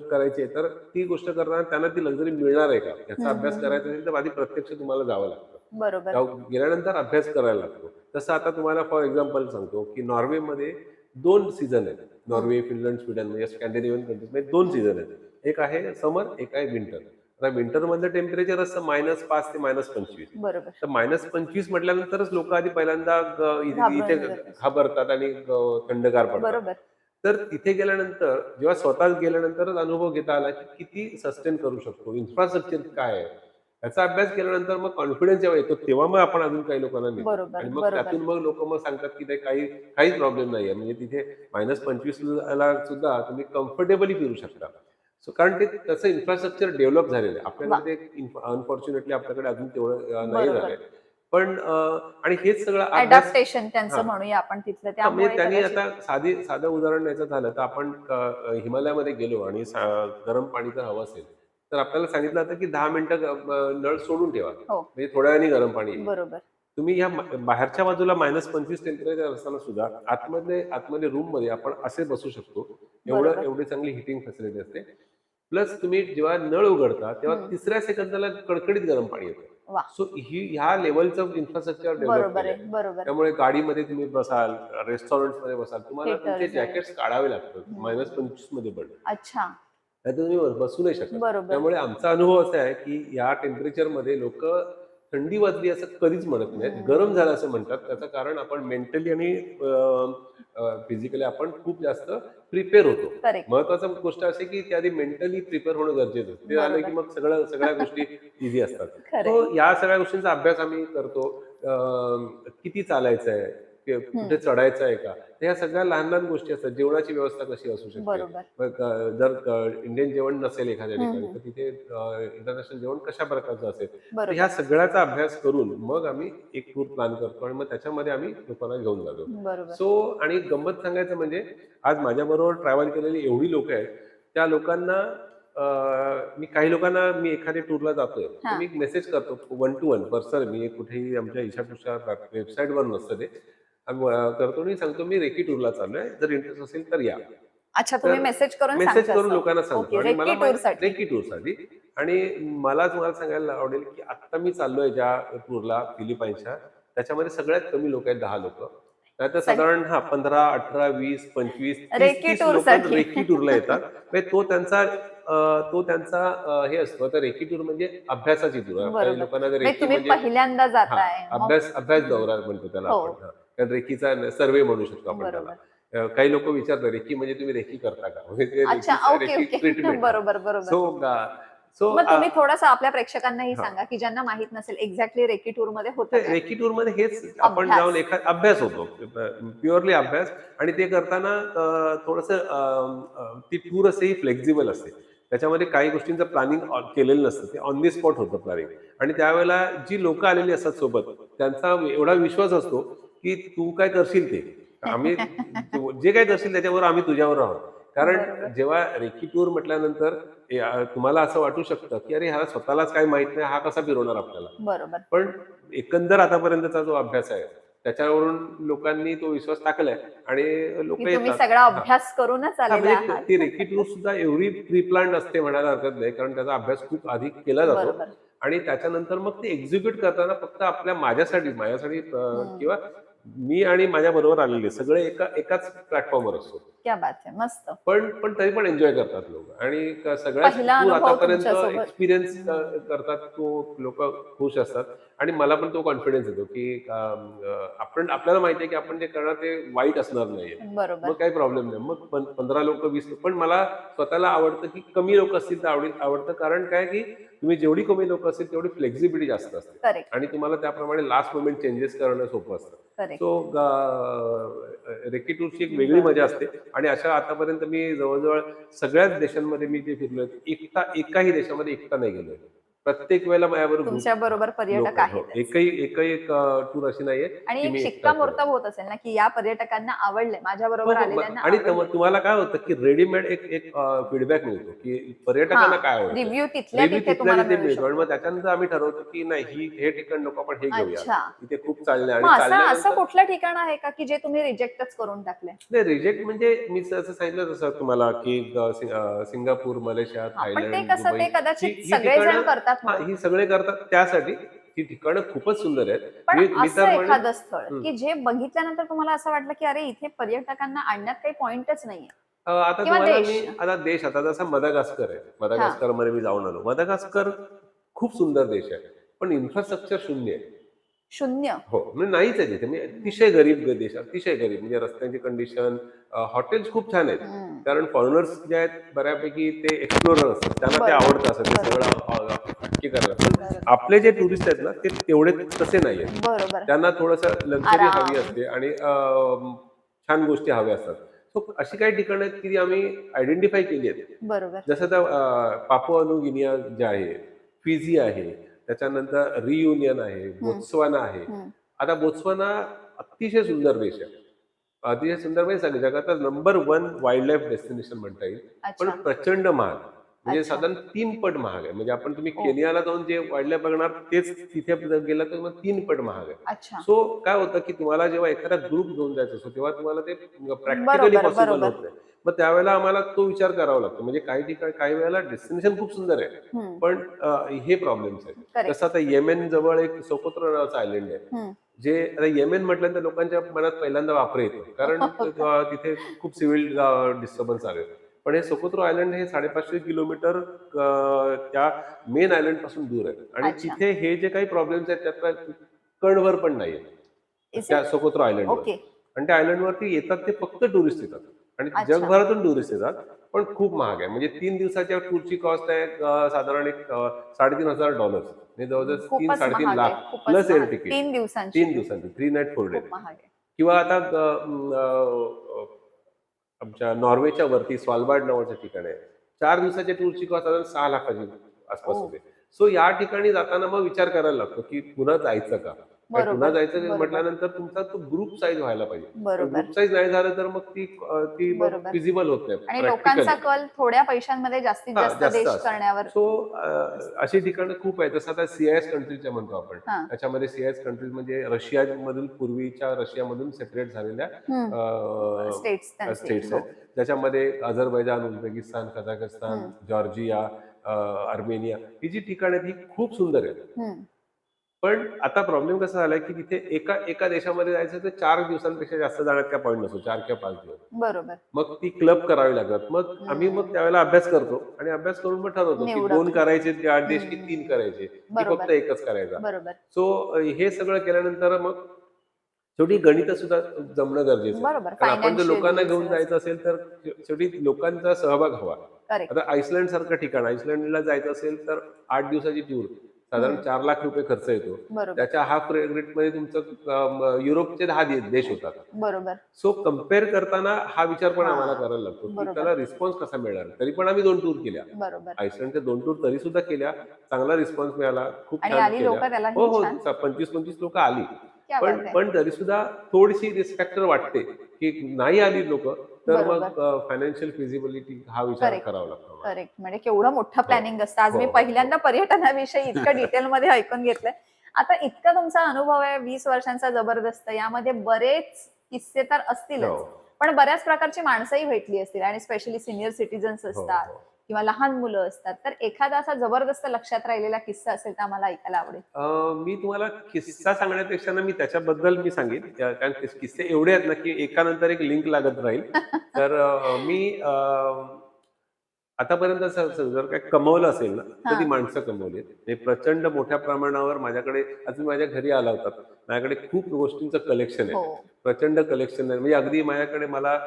करायची आहे तर ती गोष्ट करताना त्यांना ती लक्झरी मिळणार आहे का याचा अभ्यास करायचा असेल तर आधी प्रत्यक्ष तुम्हाला जावं लागतं. बरोबर. गेल्यानंतर अभ्यास करायला लागतो. तसं आता तुम्हाला फॉर एक्झाम्पल सांगतो की नॉर्वेमध्ये 2 सीझन आहेत. नॉर्वे, फिनलंड, स्वीडन म्हणजे स्कॅन्डिनेव्हियन कंट्रीजमध्ये 2 सीझन आहेत. एक आहे समर, एक आहे विंटर. आता विंटर मधलं टेम्परेचर असतं -5 ते -25. बरोबर. तर -25 म्हटल्यानंतरच लोक आधी पहिल्यांदा इथे घाबरतात आणि थंडगार पडतात. बरोबर. तर तिथे गेल्यानंतर जेव्हा स्वतः गेल्यानंतरच अनुभव घेता आला की किती सस्टेन करू शकतो, इन्फ्रास्ट्रक्चर काय आहे याचा अभ्यास केल्यानंतर मग कॉन्फिडन्स जेव्हा येतो तेव्हा मग आपण अजून काही लोकांना नेतो. बरोबर. आणि मग बरोबर. त्यातून मग लोक मग सांगतात की काहीच प्रॉब्लेम नाहीये. म्हणजे तिथे -25 ला सुद्धा तुम्ही कम्फर्टेबली फिरू शकता. सो कारण ते तसं इन्फ्रास्ट्रक्चर डेव्हलप झालेलं आहे. आपल्याकडे ते अनफॉर्च्युनेटली आपल्याकडे अजून तेवढं नाही बरोबर. झालंय. पण आणि हेच सगळं अभ्यास अडॅप्टेशन त्यांचं हा म्हणूया आपण तिथलं, हा, म्हणजे त्यामुळे त्यांनी कदाचित आता साधं उदाहरण द्यायचं झालं तर आपण हिमालयामध्ये गेलो आणि गरम पाणी जर हवं असेल तर आपल्याला सांगितलं जातं की 10 मिनिटं नळ सोडून ठेवा, हो, म्हणजे थोड्या वेळाने गरम पाणी येईल. बरोबर. तुम्ही ह्या बाहेरच्या बाजूला -25 टेम्परेचर असताना सुद्धा आतमध्ये रूम मध्ये आपण असे बसू शकतो. बरोबर. एवढी चांगली हिटिंग फॅसिलिटी असते. प्लस तुम्ही जेव्हा नळ उघडता तेव्हा हं. 3ऱ्या सेकंदाला कडकडीत गरम पाणी येतं. वाह! सो ह्या लेवलचं इन्फ्रास्ट्रक्चर डेव्हलप बरोबर केलं आहे, आहे. बरोबर आहे. त्यामुळे गाडीमध्ये तुम्ही बसाल, रेस्टॉरंट्समध्ये बसाल, तुम्हाला तुमचे हिटर्स आहेत. जॅकेट्स काढावे लागतात हं. -25 मध्ये पण. अच्छा. नाहीतर तुम्ही बसू नाही शकत. बरोबर. त्यामुळे आमचा अनुभव असा आहे, की या टेम्परेचरमध्ये लोकं थंडी वाजली असं कधीच म्हणत नाहीत. गरम हं. झालं असं म्हणतात. त्याचं कारण आपण मेंटली आणि फिजिकली आपण खूप जास्त प्रिपेअर होतो. करेक्ट. महत्त्वाची गोष्ट अशी की त्याआधी मेंटली प्रिपेअर होणं गरजेचं आहे. ते झालं की बरोबर. मग सगळ्या गोष्टी ईझी असतात. खरंय. सो या सगळ्या गोष्टींचा अभ्यास आम्ही करतो. किती चालायचं आहे? कुठे हं. चढायचं आहे का? तर ह्या सगळ्या लहान-लहान गोष्टी असतात. जेवणाची व्यवस्था कशी असू शकते? बरोबर. मग जर इंडियन जेवण नसेल एखाद्या हं, ठिकाणी हं. तर तिथे इंटरनॅशनल जेवण कशा प्रकारचं असेल? तर ह्या बरोबर. सगळ्याचा अभ्यास करून मग आम्ही एक टूर प्लॅन करतो आणि मग त्याच्यामध्ये आम्ही लोकांना घेऊन जातो. बरोबर. सो आणि गंमत सांगायचं म्हणजे आज माझ्याबरोबर ट्रॅव्हल केलेली एवढी लोकं आहेत, त्या लोकांना काही लोकांना मी एखाद्या टूरला जातोय, तर हां. मी मेसेज करतो 1 टू 1 पर्सनल. मी कुठेही आमच्या ईशा वेबसाईटवर नसतं ते. करतो आणि सांगतो मी रेकी टूरला चाललोय. जर इंटरेस्ट असेल तर या. अच्छा, तुम्ही तर मेसेज करून मेसेज सांगता करून असं. लोकांना सांगतो ओके, आणि मला रेकी टूरसाठी. रेकी टूरसाठी. आणि मला तुम्हाला सांगायला आवडेल, की आत्ता मी चाललोय ज्या टूरला फिलिपाईन्सच्या, त्याच्यामध्ये सगळ्यात कमी लोक आहेत 10 लोकं. नाहीतर सग साधारण 15, 18, 20, 25, रेकी 30 लोकं टूरसाठी. रेकी टूरला येतात. म्हणजे तो त्यांचा हे असतो. आता रेकी टूर म्हणजे अभ्यासाची टूर. काही बरोबर. लोकांना जर म्हणजे रेकी तुम्ही म्हणजे पहिल्यांदा हां, जाताय. मग अभ्यास हं. दौरा म्हणतो त्याला हो, आपण. हां. कारण रेकीचा सर्व्हे म्हणू शकतो आपण त्याला. बरोबर. काही लोकं विचारतात, "रेकी म्हणजे तुम्ही रेकी करता का?" म्हणजे ते अच्छा, ओके, रेकी ओके. ट्रीटमेंट. हां. बरोबर, बरोबर. सो सो मग तुम्ही थोडंसं आपल्या प्रेक्षकांनाही हां. सांगा, की ज्यांना माहीत नसेल एक्झॅक्टली रेकी टूरमध्ये होतं ते काय? रेकी टूरमध्ये हेच आपण जाऊन अभ्यास. अभ्यास होतो. प्युअरली अभ्यास. आणि ते करताना थोडंसं ती टूर असेही फ्लेक्सिबल असते. त्याच्यामध्ये काही गोष्टींचं प्लॅनिंग केलेलं नसतं. ते ऑन दी स्पॉट होतं प्लॅनिंग. आणि त्यावेळेला जी लोकं आलेली असतात सोबत, त्यांचा एवढा विश्वास असतो, की तू काय करशील ते. तू जे काही करशील त्याच्याबरोबर आम्ही तुझ्याबरोबर आहोत. कारण बरोबर, जेव्हा रेकी टूर म्हटल्यानंतर तुम्हाला असं वाटू शकतं, की अरे ह्याला स्वतःलाच काही माहीत नाही, हा कसा फिरवणार आपल्याला? बरोबर. पण एकंदर आतापर्यंतचा जो अभ्यास आहे, त्याच्यावरून लोकांनी तो विश्वास टाकलाय आणि की लोकं तुम्ही येतात. सगळा हां. अभ्यास करूनच हां, आलेले म्हणजे ती आहात. रेकी टूर सुद्धा एवढी प्री प्लॅन्ड असते म्हणायला हरकत नाही. कारण त्याचा अभ्यास खूप आधी केला जातो. बरोबर. आणि त्याच्यानंतर मग ते एक्झिक्यूट करताना फक्त माझ्यासाठी हं. किंवा मी आणि माझ्याबरोबर आलेले सगळे एकाच प्लॅटफॉर्मवर असतो. क्या बात है! मस्त. पण तरी पण एन्जॉय करतात लोकं आणि सगळ्याच पहिला टूर अनुभव आतापर्यंत तुमच्यासोबत. एक्सपिरियन्स हं. करतात. तो लोकं खुश असतात आणि मला पण तो कॉन्फिडन्स येतो, की आपल्याला माहिती आहे, की आपण जे करणार ते वाईट असणार नाहीये. मग बरोबर. काही प्रॉब्लेम नाही. मग 15 लोकं, 20 पण मला स्वतःला आवडतं, की कमी लोकं असतील तर आवडतं. कारण काय, की तुम्ही जेवढी कमी लोकं असतील तेवढी फ्लेक्सिबिलिटी जास्त असते करेक्ट, आणि तुम्हाला त्याप्रमाणे लास्ट मोमेंट चेंजेस करणं सोपं असतं. करेक्ट. सो रेकी टूरची एक वेगळी मजा असते. आणि अशा आतापर्यंत मी जवळ-जवळ सगळ्याच देशांमध्ये मी जे फिरलोय, एकाही देशामध्ये एकटा नाही गेलोय. प्रत्येक वेळेला माझ्याबरोबर तुमच्या ग्रुप बरोबर पर्यटक लोक आहेत. हो. आहेतच. एकही एक टूर अशी नाहीये, आणि की एक मी एकटा केलं. शिक्कामोर्तब होत असेल ना, की या पर्यटकांना आवडलंय, हो, माझ्याबरोबर हो. आलेल्यांना आणि आवडलंय. तुम्हाला काय होतं, की रेडीमेड एक एक फीडबॅक मिळतो, की पर्यटकांना हां, काय आवडतं. रिव्ह्यू तिथल्या रिव्ह्यू तिथे तिथल्या तुम्हाला तिथे मिळू मिळतो आणि शकतो. मग त्याच्यानंतर आम्ही ठरवतो, की नाही हे ठिकाण नको, आपण हे घेऊया. अच्छा. इथे खूप चाललंय आणि मग असं चालल्यानंतर कुठलं ठिकाण आहे का, की जे तुम्ही रिजेक्टच करून टाकलंय? नाही, रिजेक्ट म्हणजे मी जसं सांगितलं तसं तुम्हाला, की सिंगापूर, मलेशिया, हां, पण ते थायलंड, कसं दुबई ते ही कदाचित ही सगळेजण ठिकाणं. करतात हां, म्हणून. ही सगळे करतात त्यासाठी. ही ठिकाणं खूपच सुंदर आहेत. पण मी असं तर म्हणेन. एखादं स्थळ, हं. की जे बघितल्यानंतर तुम्हाला असं वाटलं, की अरे इथे पर्यटकांना आणण्यात काही पॉइंटच नाहीये आता किंवा तुम्हाला देश? आता जसा मदागास्कर आहे. हां, मदागास्करमध्ये मी जाऊन आलो. मदागास्कर खूप सुंदर देश आहे. पण इन्फ्रास्ट्रक्चर शून्य आहे. 0. हो, म्हणजे नाहीच आहे तिथे. म्हणजे अतिशय गरीब देश, अतिशय गरीब. म्हणजे रस्त्यांची कंडिशन, हॉटेल्स खूप छान आहेत. हं. कारण फॉरेनर्स जे आहेत बऱ्यापैकी ते एक्सप्लोरर असतात. त्यांना ते बरोबर, आवडतं असं ते बरोबर, सगळं हटके करायला. पण बरोबर. आपले जे टुरिस्ट आहेत ना, ते तेवढे तसे नाही आहेत. बरोबर. त्यांना थोडंसं लक्झरी हवी आराम. असते आणि छान गोष्टी हव्या असतात. सो अशी काही ठिकाणं आहेत, की ती आम्ही आयडेंटिफाय केली आहेत. बरोबर. जसं त्या पापुआ न्यू गिनिया जे आहे, फिजी आहे. त्याच्यानंतर रियुनियन आहे, बोत्सवाना आहे. आता बोत्सवाना अतिशय सुंदर देश आहे. अतिशय सुंदर म्हणजे जगातला नंबर 1 वाईल्ड लाईफ डेस्टिनेशन म्हणता येईल. पण अच्छा. प्रचंड महाग. म्हणजे अच्छा. साधारण 3 पट महाग आहे. म्हणजे आपण तुम्ही ओ. केनियाला जाऊन जे वाईल्ड लाईफ बघणार तेच तिथे जर गेला तर मग 3 पट महाग आहे. अच्छा. सो काय होतं की तुम्हाला जेव्हा एखादा ग्रुप घेऊन जायचं असतो तेव्हा तुम्हाला ते प्रॅक्टिकली बरोबर, पॉसिबल बरोबर. होत नाही. मग त्यावेळेला आम्हाला तो विचार करावा लागतो. म्हणजे काही ठिकाणी काही वेळेला डेस्टिनेशन खूप सुंदर आहे. हं. पण हे प्रॉब्लेम्स आहेत. करेक्ट. तसं आता येमेन जवळ एक सोकोत्रो नावाचं आयलंड आहे. हं. जे आता येमेन म्हटल्यानंतर लोकांच्या मनात पहिल्यांदा वापरे येतो. कारण तिथे खूप सिव्हिल डिस्टर्बन्स आले. पण हे सोकोत्रो आयलंड हे 550 किलोमीटर त्या मेन आयलंड पासून दूर आहे. आणि अच्छा. तिथे हे जे काही प्रॉब्लेम्स आहेत त्यातला कणभर पण नाहीये Is त्या it? सोकोत्रो आयलंडवर. ओके. आणि त्या आयलंडवरती येतात ते फक्त टुरिस्ट येतात. आणि अच्छा. जगभरातून टुरिस्ट येतात. पण खूप महाग आहे. म्हणजे 3 दिवसाच्या टूरची कॉस्ट आहे साधारण एक $3,500. म्हणजे जवळजवळ खूपच 3-3.5 महाग आहे. लाख खूपच प्लस एअर महाग. तिकीट. 3 दिवसांची. 3 दिवसांची 3 नाईट 4 डे. खूप महाग आहे. किंवा आता आमच्या नॉर्वेच्या वरती स्वालबार्ड नावाचं ठिकाण आहे. 4 दिवसाच्या टूरची कॉस्ट साधारण 6 लाखाची आसपास ओ. होते. सो या ठिकाणी जाताना मग विचार करायला लागतो की पुन्हा जायचं का? आणि पुन्हा बरोबर, जायचं बरोबर. म्हटल्यानंतर तुमचा तो ग्रुप साईज व्हायला पाहिजे. बरोबर. ग्रुप साईज नाही झालं तर मग ती मग बरोबर. फिजिबल होत नाही आणि प्रॅक्टिकली. लोकांचा कल थोड्या पैशांमध्ये जास्तीत हां, जास्त जास्त देश असतं. करण्यावर. सो अशी ठिकाणं खूप आहेत. जसं आता CIS कंट्रीजच्या म्हणतो आपण. हां. त्याच्यामध्ये CIS कंट्रीज म्हणजे रशियामधून पूर्वीच्या रशियामधून सेपरेट झालेल्या स्टेट्स त्यांचे. स्टेट्स हो. आहेत. ज्याच्यामध्ये अझरबैजान, उझबेकिस्तान, कझाकस्तान, हं. जॉर्जिया, अर्मेनिया ही जी ठिकाणं आहेत ही खूप सुंदर आहेत. हं. पण आता प्रॉब्लेम कसा झालाय की तिथे एका देशामध्ये जायचं तर 4 दिवसांपेक्षा जास्त जाण्यात काय पॉईंट नसतो. 4 किंवा 5 दिवस. बरोबर. मग ती क्लब करावी लागतात. मग आम्ही मग त्यावेळेला अभ्यास करतो आणि अभ्यास करून मग ठरवतो की निवडक. 2 करायचे ते 8 देश की हं. 3 करायचे की बरोबर. फक्त एकच करायचा. बरोबर. सो हे सगळं केल्यानंतर मग शेवटी गणित सुद्धा जमणं गरजेचं आहे. बरोबर. कारण आपण जर लोकांना फायनान्शियली घेऊन जायचं असेल तर शेवटी लोकांचा सहभाग हवा. करेक्ट. आता आईसलँड सारखं ठिकाण, आईसलँडला जायचं असेल तर 8 दिवसाची टूर साधारण 4 लाख रुपये खर्च येतो. बरोबर. त्याच्या हाफ रेटमध्ये तुमचं युरोपचे 10 देश होतात. बरोबर. सो कम्पेअर करताना हा विचार पण आम्हाला हां. करायला लागतो की बरोबर. त्याला रिस्पॉन्स कसा मिळणार. तरी पण आम्ही 2 टूर केल्या. बरोबर. आईसलँडच्या 2 टूर तरी सुद्धा केल्या. चांगला रिस्पॉन्स मिळाला. खूप आणि छान आली केल्या. लोकं त्यालाही हो, हो. छान? 25-25 लोकं आली. क्या पण बात है. पण तरी सुद्धा थोडीशी रिस्क फॅक्टर वाटते की नाही आली लोकं तर मग बरोबर. फायनान्शियल फिजिबिलिटी हा विचार करेक्ट. करावा लागतो आम्हाला. करेक्ट. म्हणजे केवढं मोठं प्लॅनिंग असतं. आज हो, मी हो, पहिल्यांदा हो. पर्यटनाविषयी इतकं डिटेलमध्ये ऐकून घेतलंय. आता इतका तुमचा अनुभव आहे 20 वर्षांचा जबरदस्त. यामध्ये बरेच किस्से तर असतीलच. हो. पण बऱ्याच प्रकारची माणसंही भेटली असतील आणि स्पेशली सिनियर सिटीजन्स हो, असतात हो. किंवा लहान मुलं असतात. तर एखादा असा जबरदस्त लक्षात राहिलेला किस्सा असेल तर आम्हाला ऐकायला आवडेल. मी तुम्हाला किस्सा सांगण्यापेक्षा ना मी त्याच्याबद्दल मी सांगेन. कारण किस्से एवढे आहेत ना की एकानंतर एक लिंक लागत राहील. तर मी आतापर्यंत जर काय कमवलं असेल ना तर ती हां. माणसं कमवली. हे प्रचंड मोठ्या प्रमाणावर माझ्याकडे आज तुम्ही माझ्या घरी आला होता. माझ्याकडे खूप गोष्टींचं कलेक्शन आहे. हो. प्रचंड कलेक्शन आहे. म्हणजे अगदी माझ्याकडे मला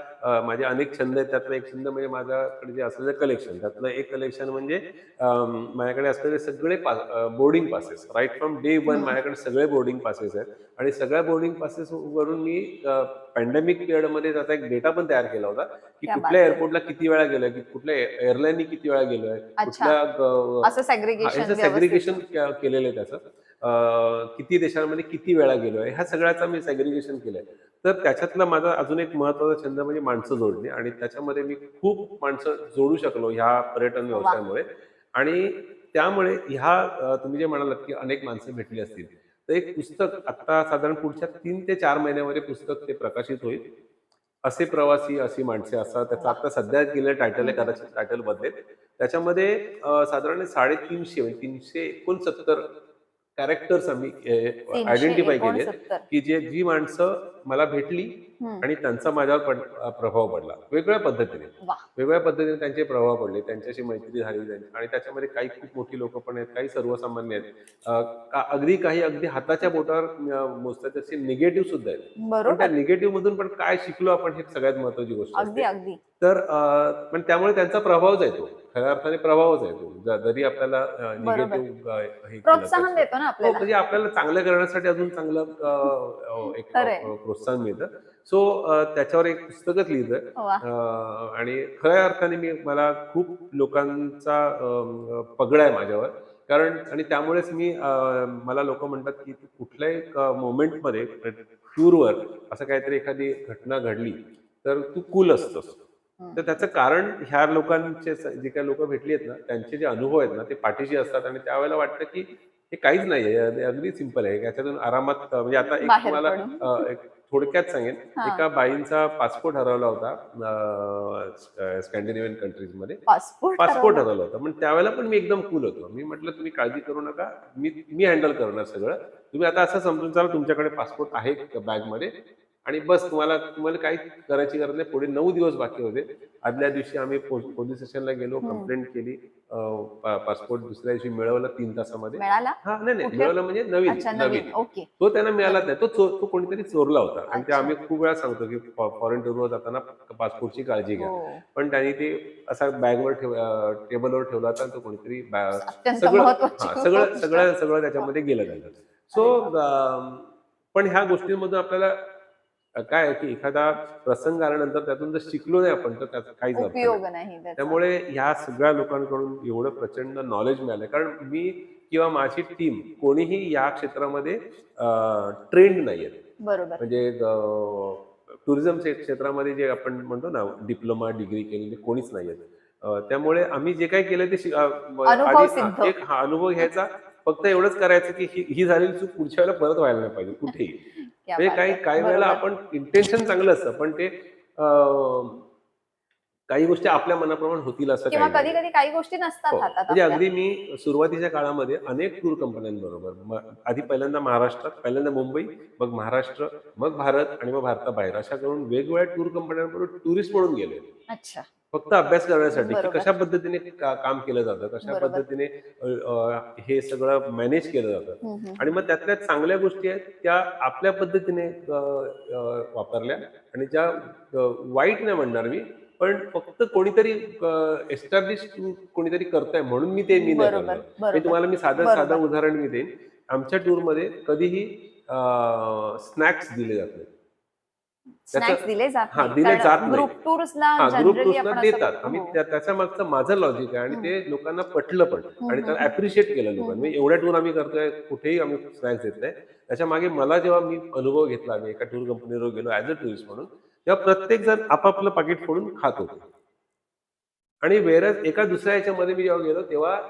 माझे अनेक छंद आहेत. त्यातला एक छंद म्हणजे माझ्याकडे जे असलेलं कलेक्शन. त्यातलं एक कलेक्शन म्हणजे माझ्याकडे असलेले सगळे boarding passes right from day 1 माझ्याकडे सगळे बोर्डिंग पासेस आहेत. आणि सगळ्या बोर्डिंग पासेस वरून मी पॅन्डेमिक पिरियडमध्ये त्याचा एक डेटा पण तयार केला होता की क्या कुठल्या बात है. एअरपोर्टला किती वेळा गेलोय, की कुठल्या एअरलाईननी किती वेळा गेलोय, अच्छा. कुठल्या असं सेग्रिगेशन याचं सेग्रिगेशन केलेलं आहे त्याचं. किती देशांमध्ये किती वेळा गेलोय ह्या सगळ्याचं मी सेग्रिगेशन केलंय. तर त्याच्यातला माझा अजून एक महत्वाचा छंद म्हणजे माणसं जोडणे आणि त्याच्यामध्ये मी खूप माणसं जोडू शकलो ह्या पर्यटन व्यवसायामुळे. आणि त्यामुळे तुम्ही जे म्हणालात की अनेक माणसं भेटली असतील तर एक पुस्तक आता साधारण पुढच्या 3 ते 4 महिन्यामध्ये पुस्तक ते प्रकाशित होईल. असे प्रवासी अशी माणसे असा त्याचं आता सध्या गेलेलं टायटल आहे, कदाचित टायटल बदलेल. त्याच्यामध्ये साधारण 350 369 कॅरेक्टर्स आम्ही आयडेंटिफाय केले 369. की जी माणसं मला भेटली आणि त्यांचा माझ्यावर प्रभाव पडला वेगवेगळ्या पद्धतीने. वा. वेगवेगळ्या पद्धतीने त्यांचे प्रभाव पडले, त्यांच्याशी मैत्री झाली आणि त्याच्यामध्ये काही खूप मोठी लोक पण आहेत, काही सर्वसामान्य आहेत. अगदी हाताच्या बोटावर मोजतात तसे निगेटिव्ह सुद्धा आहेत. पण त्या बरोबर. निगेटिव्ह मधून पण काय शिकलो आपण हे सगळ्यात महत्वाची गोष्ट अगदी असते. अगदी. तर पण त्यामुळे त्यांचा प्रभावच आहे तो. खऱ्या अर्थाने प्रभावच आहे तो. जरी आपल्याला बरोबर. निगेटिव्ह हे केलं प्रोत्साहन तरी. देतो ना हो, आपल्याला. म्हणजे आपल्याला चांगलं करण्यासाठी अजून चांगलं एक खरंय. प्रोत्साहन मिळतं. सो त्याच्यावर एक पुस्तकच लिहिलंय. वा. आणि खऱ्या अर्थाने मला खूप लोकांचा पगडा आहे माझ्यावर. कारण आणि त्यामुळेच मला लोक म्हणतात की तू कुठल्याही मोमेंटमध्ये टूरवर असं काहीतरी एखादी घटना घडली तर तू कूल असतोस. हम्म. तर त्याचं कारण ह्या लोकांचे जे काही लोक भेटली आहेत ना त्यांचे जे अनुभव आहेत ना ते पाठीशी असतात आणि त्यावेळेला वाटतं की हे काहीच नाहीये, अगदी सिंपल आहे. याच्यातून आरामात म्हणजे आता एक बाहेर तुम्हाला पडून. एक थोडक्यात सांगेन. हा. एका बाईंचा पासपोर्ट हरवला होता स्कॅन्डिनेव्हियन कंट्रीजमध्ये. पासपोर्ट पासपोर्ट ठरवला. हरवला होता. पण त्यावेळेला पण मी एकदम कूल होतो. मी म्हटलं, "तुम्ही काळजी करू नका. मी मी हँडल करणार सगळं. तुम्ही आता असं समजून चाला तुमच्याकडे पासपोर्ट आहे बॅगमध्ये आणि बस तुम्हाला काही करायची गरज नाही. पुढे 9 दिवस बाकी होते." आदल्या दिवशी आम्ही पोलीस स्टेशनला गेलो, कंप्लेंट केली. पासपोर्ट दुसऱ्या दिवशी मिळवला 3 तासामध्ये. मिळाला हां, नाही, नाही. कुठे? मिळवलं म्हणजे नवीन, अच्छा, नवीन. नवीन. ओके. तो त्यांना मिळालाच नाही. तो कोणीतरी चोरला होता आणि ते अच्छा. आम्ही खूप वेळा सांगतो, की फॉरेन टूरवर जाताना पासपोर्टची काळजी घ्या. हो. पण त्यांनी ते असा बॅगवर टेबलवर ठेवला होता आणि तो कोणीतरी अत्यंत सगळं महत्वाची हां, सगळं गोष्ट. सगळं सगळं त्याच्यामध्ये गेलं त्यांचं. सो पण ह्या गोष्टींमधून आपल्याला काय आहे, की एखादा प्रसंग आल्यानंतर त्यातून जर शिकलो नाही आपण तर त्याचा काहीच अर्थ नाही. उपयोग नाही त्याचा. त्यामुळे ह्या सगळ्या लोकांकडून एवढं प्रचंड नॉलेज मिळालं. कारण मी किंवा माझी टीम कोणीही या क्षेत्रामध्ये ट्रेंड नाहीये. बरोबर. म्हणजे टुरिझम क्षेत्रामध्ये जे आपण म्हणतो ना डिप्लोमा डिग्री केलेले कोणीच नाहीये. त्यामुळे आम्ही जे काही केलं ते अनुभव आधी सिद्ध. एक अनुभव घ्यायचा. फक्त एवढंच करायचं की ही झालेली चूक पुढच्या वेळेला परत व्हायला नाही पाहिजे कुठेही. क्या म्हणजे बात काही आहे. काही वेळेला बरोबर. आपण इंटेन्शन चांगलं असतं पण ते काही गोष्टी आपल्या मनाप्रमाणे होतील असं किंवा काही कधी नाही. कधी काही गोष्टी नसतात हो. हातात म्हणजे आपल्या. अगदी मी सुरुवातीच्या काळामध्ये अनेक टूर कंपन्यांबरोबर आधी पहिल्यांदा महाराष्ट्रात, पहिल्यांदा मुंबई, मग महाराष्ट्र, मग भारत आणि मग भारताबाहेर अशा करून वेगवेगळ्या टूर कंपन्यांबरोबर टुरिस्ट म्हणून गेले. अच्छा. फक्त अभ्यास करण्यासाठी, की बरोबर. कशा पद्धतीने काम केलं जातं, कशा बरोबर. पद्धतीने अ, अ, हे सगळं मॅनेज केलं जातं. हम्म. आणि मग त्यातल्या चांगल्या गोष्टी आहेत त्या आपल्या पद्धतीने वापरल्या आणि ज्या वाईट नाही म्हणणार मी, पण फक्त कोणीतरी एस्टॅब्लिश कोणीतरी करतंय म्हणून मी नाही बरोबर. करणार. बरोबर. तुम्हाला साधं बरोबर. उदाहरण मी देईन. आमच्या टूरमध्ये कधीही स्नॅक्स दिले जात नाहीत. स्नॅक्स दिले जात हां, नाही. दिले जात कारण नाही. ग्रुप टूर्सला हां, ग्रुप जनरली टूर्सना आपण देतात. असं आम्ही हो. त्याच्या मागचं माझं लॉजिक आहे आणि हं. ते लोकांना पटलं पण आणि हं, त्याला हं. ॲप्रिशिएट केलं हं, लोकांनी. हं. म्हणजे एवढ्या टूर आम्ही करतोय, कुठेही आम्ही स्नॅक्स देत नाही. त्याच्यामागे जेव्हा मी अनुभव घेतला, मी एका टूर कंपनीवर गेलो ॲज अ टुरिस्ट म्हणून, तेव्हा प्रत्येक जण आपापलं पाकीट फोडून खात होते. आणि एका दुसऱ्या ह्याच्यामध्ये मी जेव्हा गेलो तेव्हा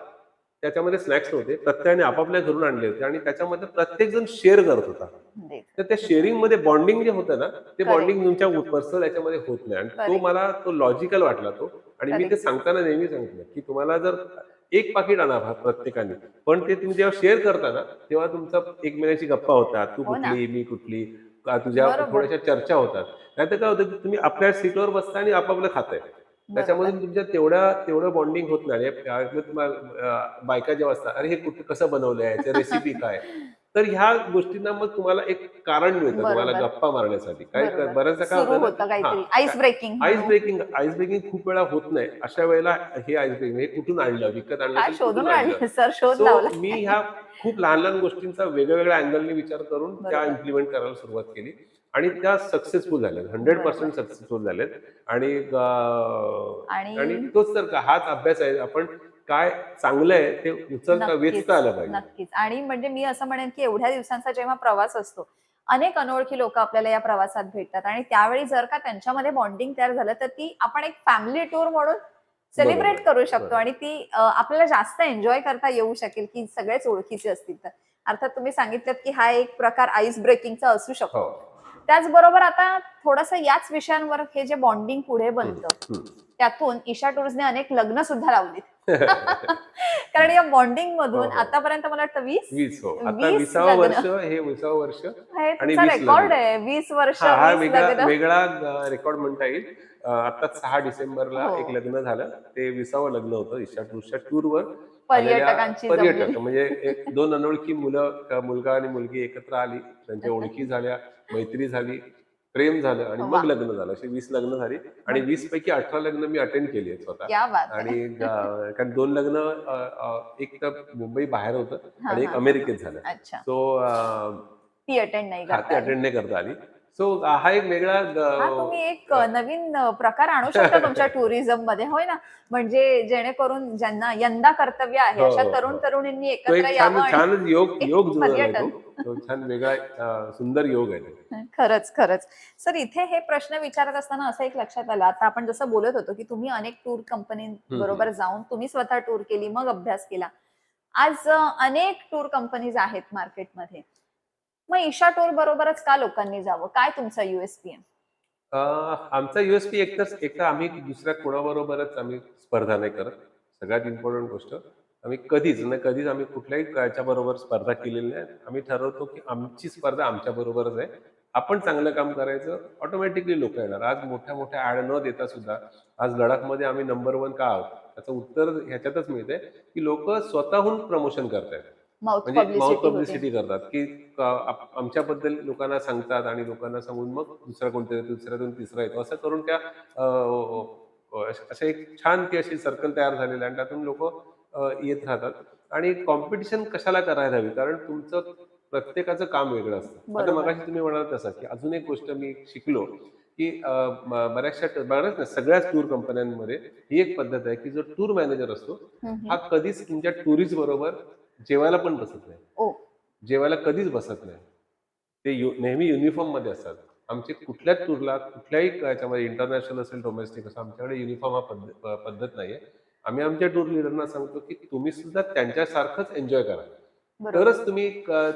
त्याच्यामध्ये स्नॅक्स नव्हते. प्रत्येकाने आपापल्या घरून आणले होते आणि त्याच्यामध्ये प्रत्येक जण शेअर करत होता. देत. तर त्या शेअरिंगमध्ये बॉन्डिंग जे होतं ना, ते Correct. बॉन्डिंग तुमच्या पर्सनल याच्यामध्ये होत नाही आणि Correct. मला तो लॉजिकल वाटला तो आणि मी ते Correct. सांगताना नेहमी सांगितलं, की तुम्हाला जर एक पाकीट आणा प्रत्येकाने, पण ते तुम्ही जेव्हा शेअर करता ना, तेव्हा तुमचा एकमेकांशी गप्पा होतात. तू हो ना. कुठली, मी कुठली, का तुझ्या बरोबर. थोड्याशा चर्चा होतात. नाहीतर काय होतं, की तुम्ही आपल्या सीटवर बसता आणि आपापलं खाताय. बरोबर. त्याच्यामधून तुमच्या तेवढं बॉन्डिंग होत नाही. बायका जेव्हा असतात, "अरे, हे कसं बनवलंय? याची रेसिपी काय?" तर ह्या गोष्टींना मग तुम्हाला एक कारण मिळतं तुम्हाला बरोबर. गप्पा मारण्यासाठी. बरोबर. बऱ्याचदा काय सुरू होतं होतं ना, काहीतरी आईस ब्रेकिंग. आईस ब्रेकिंग खूप वेळा होत नाही. अशा वेळेला हे आईस ब्रेकिंग हे कुठून आणलं? विकत आणलं काय असेल, शोधून कुठून आणलं? काढले सर, शोध सो लावला. मी ह्या खूप लहान-लहान गोष्टींचा वेगवेगळ्या अँगलने विचार करून त्या बरोबर. इम्प्लिमेंट करायला सुरुवात केली आणि त्या सक्सेसफुल झाल्यात. बरोबर. 100% सक्सेसफुल झालेत आणि आणि आणि तोच तर हाच अभ्यास आहे. आपण काय चांगलं आहे ते उचलता नक्कीच, वेचता आलं पाहिजे. नक्कीच. आणि म्हणजे मी असं म्हणेन, की एवढ्या दिवसांचा जेव्हा प्रवास असतो, अनेक अनोळखी लोकं आपल्याला या प्रवासात भेटतात आणि त्यावेळी जर का त्यांच्यामध्ये बॉन्डिंग तयार झालं, तर ती आपण एक फॅमिली टूर म्हणून सेलिब्रेट बरोबर, करू शकतो बरोबर. आणि ती आपल्याला जास्त एन्जॉय करता येऊ शकेल, की सगळेच ओळखीचे असतील तर. अर्थात तुम्ही सांगितलंत, की हा एक प्रकार आईस ब्रेकिंगचा असू हो. शकतो. त्याचबरोबर आता थोडंसं याच विषयांवर हे जे बॉन्डिंग पुढे हं, बनतं, हं. त्यातून ईशा टूर्सने अनेक लग्न सुद्धा लावलीत. कारण या बॉन्डिंग मधून हो, हो. आतापर्यंत मला वाटतं 20 हो. आता 20 20वा वर्ष लग्न. हे 20वा वर्ष हे आणि तुमचा 20 रेकॉर्ड लग्न. आहे. 20 वर्ष, हां, हा 20 लग्न. वेगळा रेकॉर्ड म्हणता येईल. आत्ताच 6 डिसेंबरला हो. एक लग्न झालं. ते 20वं लग्न होतं ईशा टूर्सच्या टूरवर पर्यटकांची पर्यटक जमलेली. म्हणजे 2 अनोळखी मुलगा आणि मुलगी एकत्र आली. त्यांच्या ओळखी झाल्या, मैत्री झाली, प्रेम झालं आणि वा. मग लग्न झालं. अशी 20 लग्न झाली आणि 20 पैकी 18 लग्न मी अटेंड केली आहेत स्वतः. क्या बात आहे. आणि कारण 2 लग्न एक तर मुंबई बाहेर होतं हां, आणि एक हां. अमेरिकेत झालं. अच्छा. सो ती अटेंड नाही हां, ती करता आली. अटेंड नाही करता आली. सो हा एक वेगळा हा तुम्ही एक नवीन प्रकार आणू शकता तुमच्या टुरिझम मध्ये, होय ना? म्हणजे जेणेकरून ज्यांना यंदा कर्तव्य आहे हो, अशा हो, तरुण हो. तरुणींनी तो एकत्र एक यावं आणि छानच योग एक योग जुळवलाय तो. पर्यटन. तो छान वेगळा सुंदर योग आहे तो. खरंच, खरंच. सर इथे हे प्रश्न विचारत असताना असं एक लक्षात आलं, आता आपण जसं बोलत होतो, की तुम्ही अनेक टूर हं, हं. कंपनीबरोबर जाऊन तुम्ही स्वतः टूर केली, मग अभ्यास केला. आज अनेक टूर कंपनीज आहेत मार्केटमध्ये. मग ईशा टूर बरोबरच का लोकांनी जावं? काय तुमचा यूएसपी आहे? आमचा USP एकतर आम्ही दुसऱ्या कोणाबरोबरच आम्ही स्पर्धा नाही करत. सगळ्यात इम्पोर्टंट गोष्ट. आम्ही कधीच आम्ही कुठल्याही याच्याबरोबर स्पर्धा केलेली नाही. आम्ही ठरवतो, की आमची स्पर्धा आमच्याबरोबरच आहे. आपण चांगलं काम करायचं, ऑटोमॅटिकली लोकं येणार. आज मोठ्या-मोठ्या ॲड न देता सुद्धा आज लडाखमध्ये आम्ही नंबर 1 का आहोत? त्याचं उत्तर ह्याच्यातच मिळतंय, की लोकं स्वतःहून प्रमोशन करतायत. माउथ म्हणजे माउथ पब्लिसिटी होते. पब्लिसिटी करतात, की आमच्याबद्दल लोकांना सांगतात आणि लोकांना सांगून मग दुसरा कोणतरी येतो, दुसऱ्यातून तिसरा येतो. असं करून त्या असं एक छान ती अशी सर्कल तयार झालेली आहे आणि त्यातून लोकं येत राहतात. आणि कॉम्पिटिशन कशाला करायला हवी? कारण तुमचं प्रत्येकाचं काम वेगळं असतं. आता बरोबर. मगाशी तुम्ही म्हणालात तसं, की अजून एक गोष्ट मी शिकलो, की बऱ्याच नाही सगळ्याच टूर कंपन्यांमध्ये ही एक पद्धत आहे, की जो टूर मॅनेजर असतो, हं, हा हं. कधीच तुमच्या टुरिस्ट बरोबर जेवायला पण बसत नाही. ओ. जेवायला कधीच बसत नाही. ते नेहमी युनिफॉर्ममध्ये असतात. आमचे कुठल्याच टूरला, कुठल्याही याच्यामध्ये इंटरनॅशनल असेल, डोमेस्टिक असेल, आमच्याकडे युनिफॉर्म हा पद्धत नाहीये. आम्ही आमच्या टूर लीडरना सांगतो, की तुम्ही सुद्धा त्यांच्यासारखंच एन्जॉय करा. बरोबर. तरच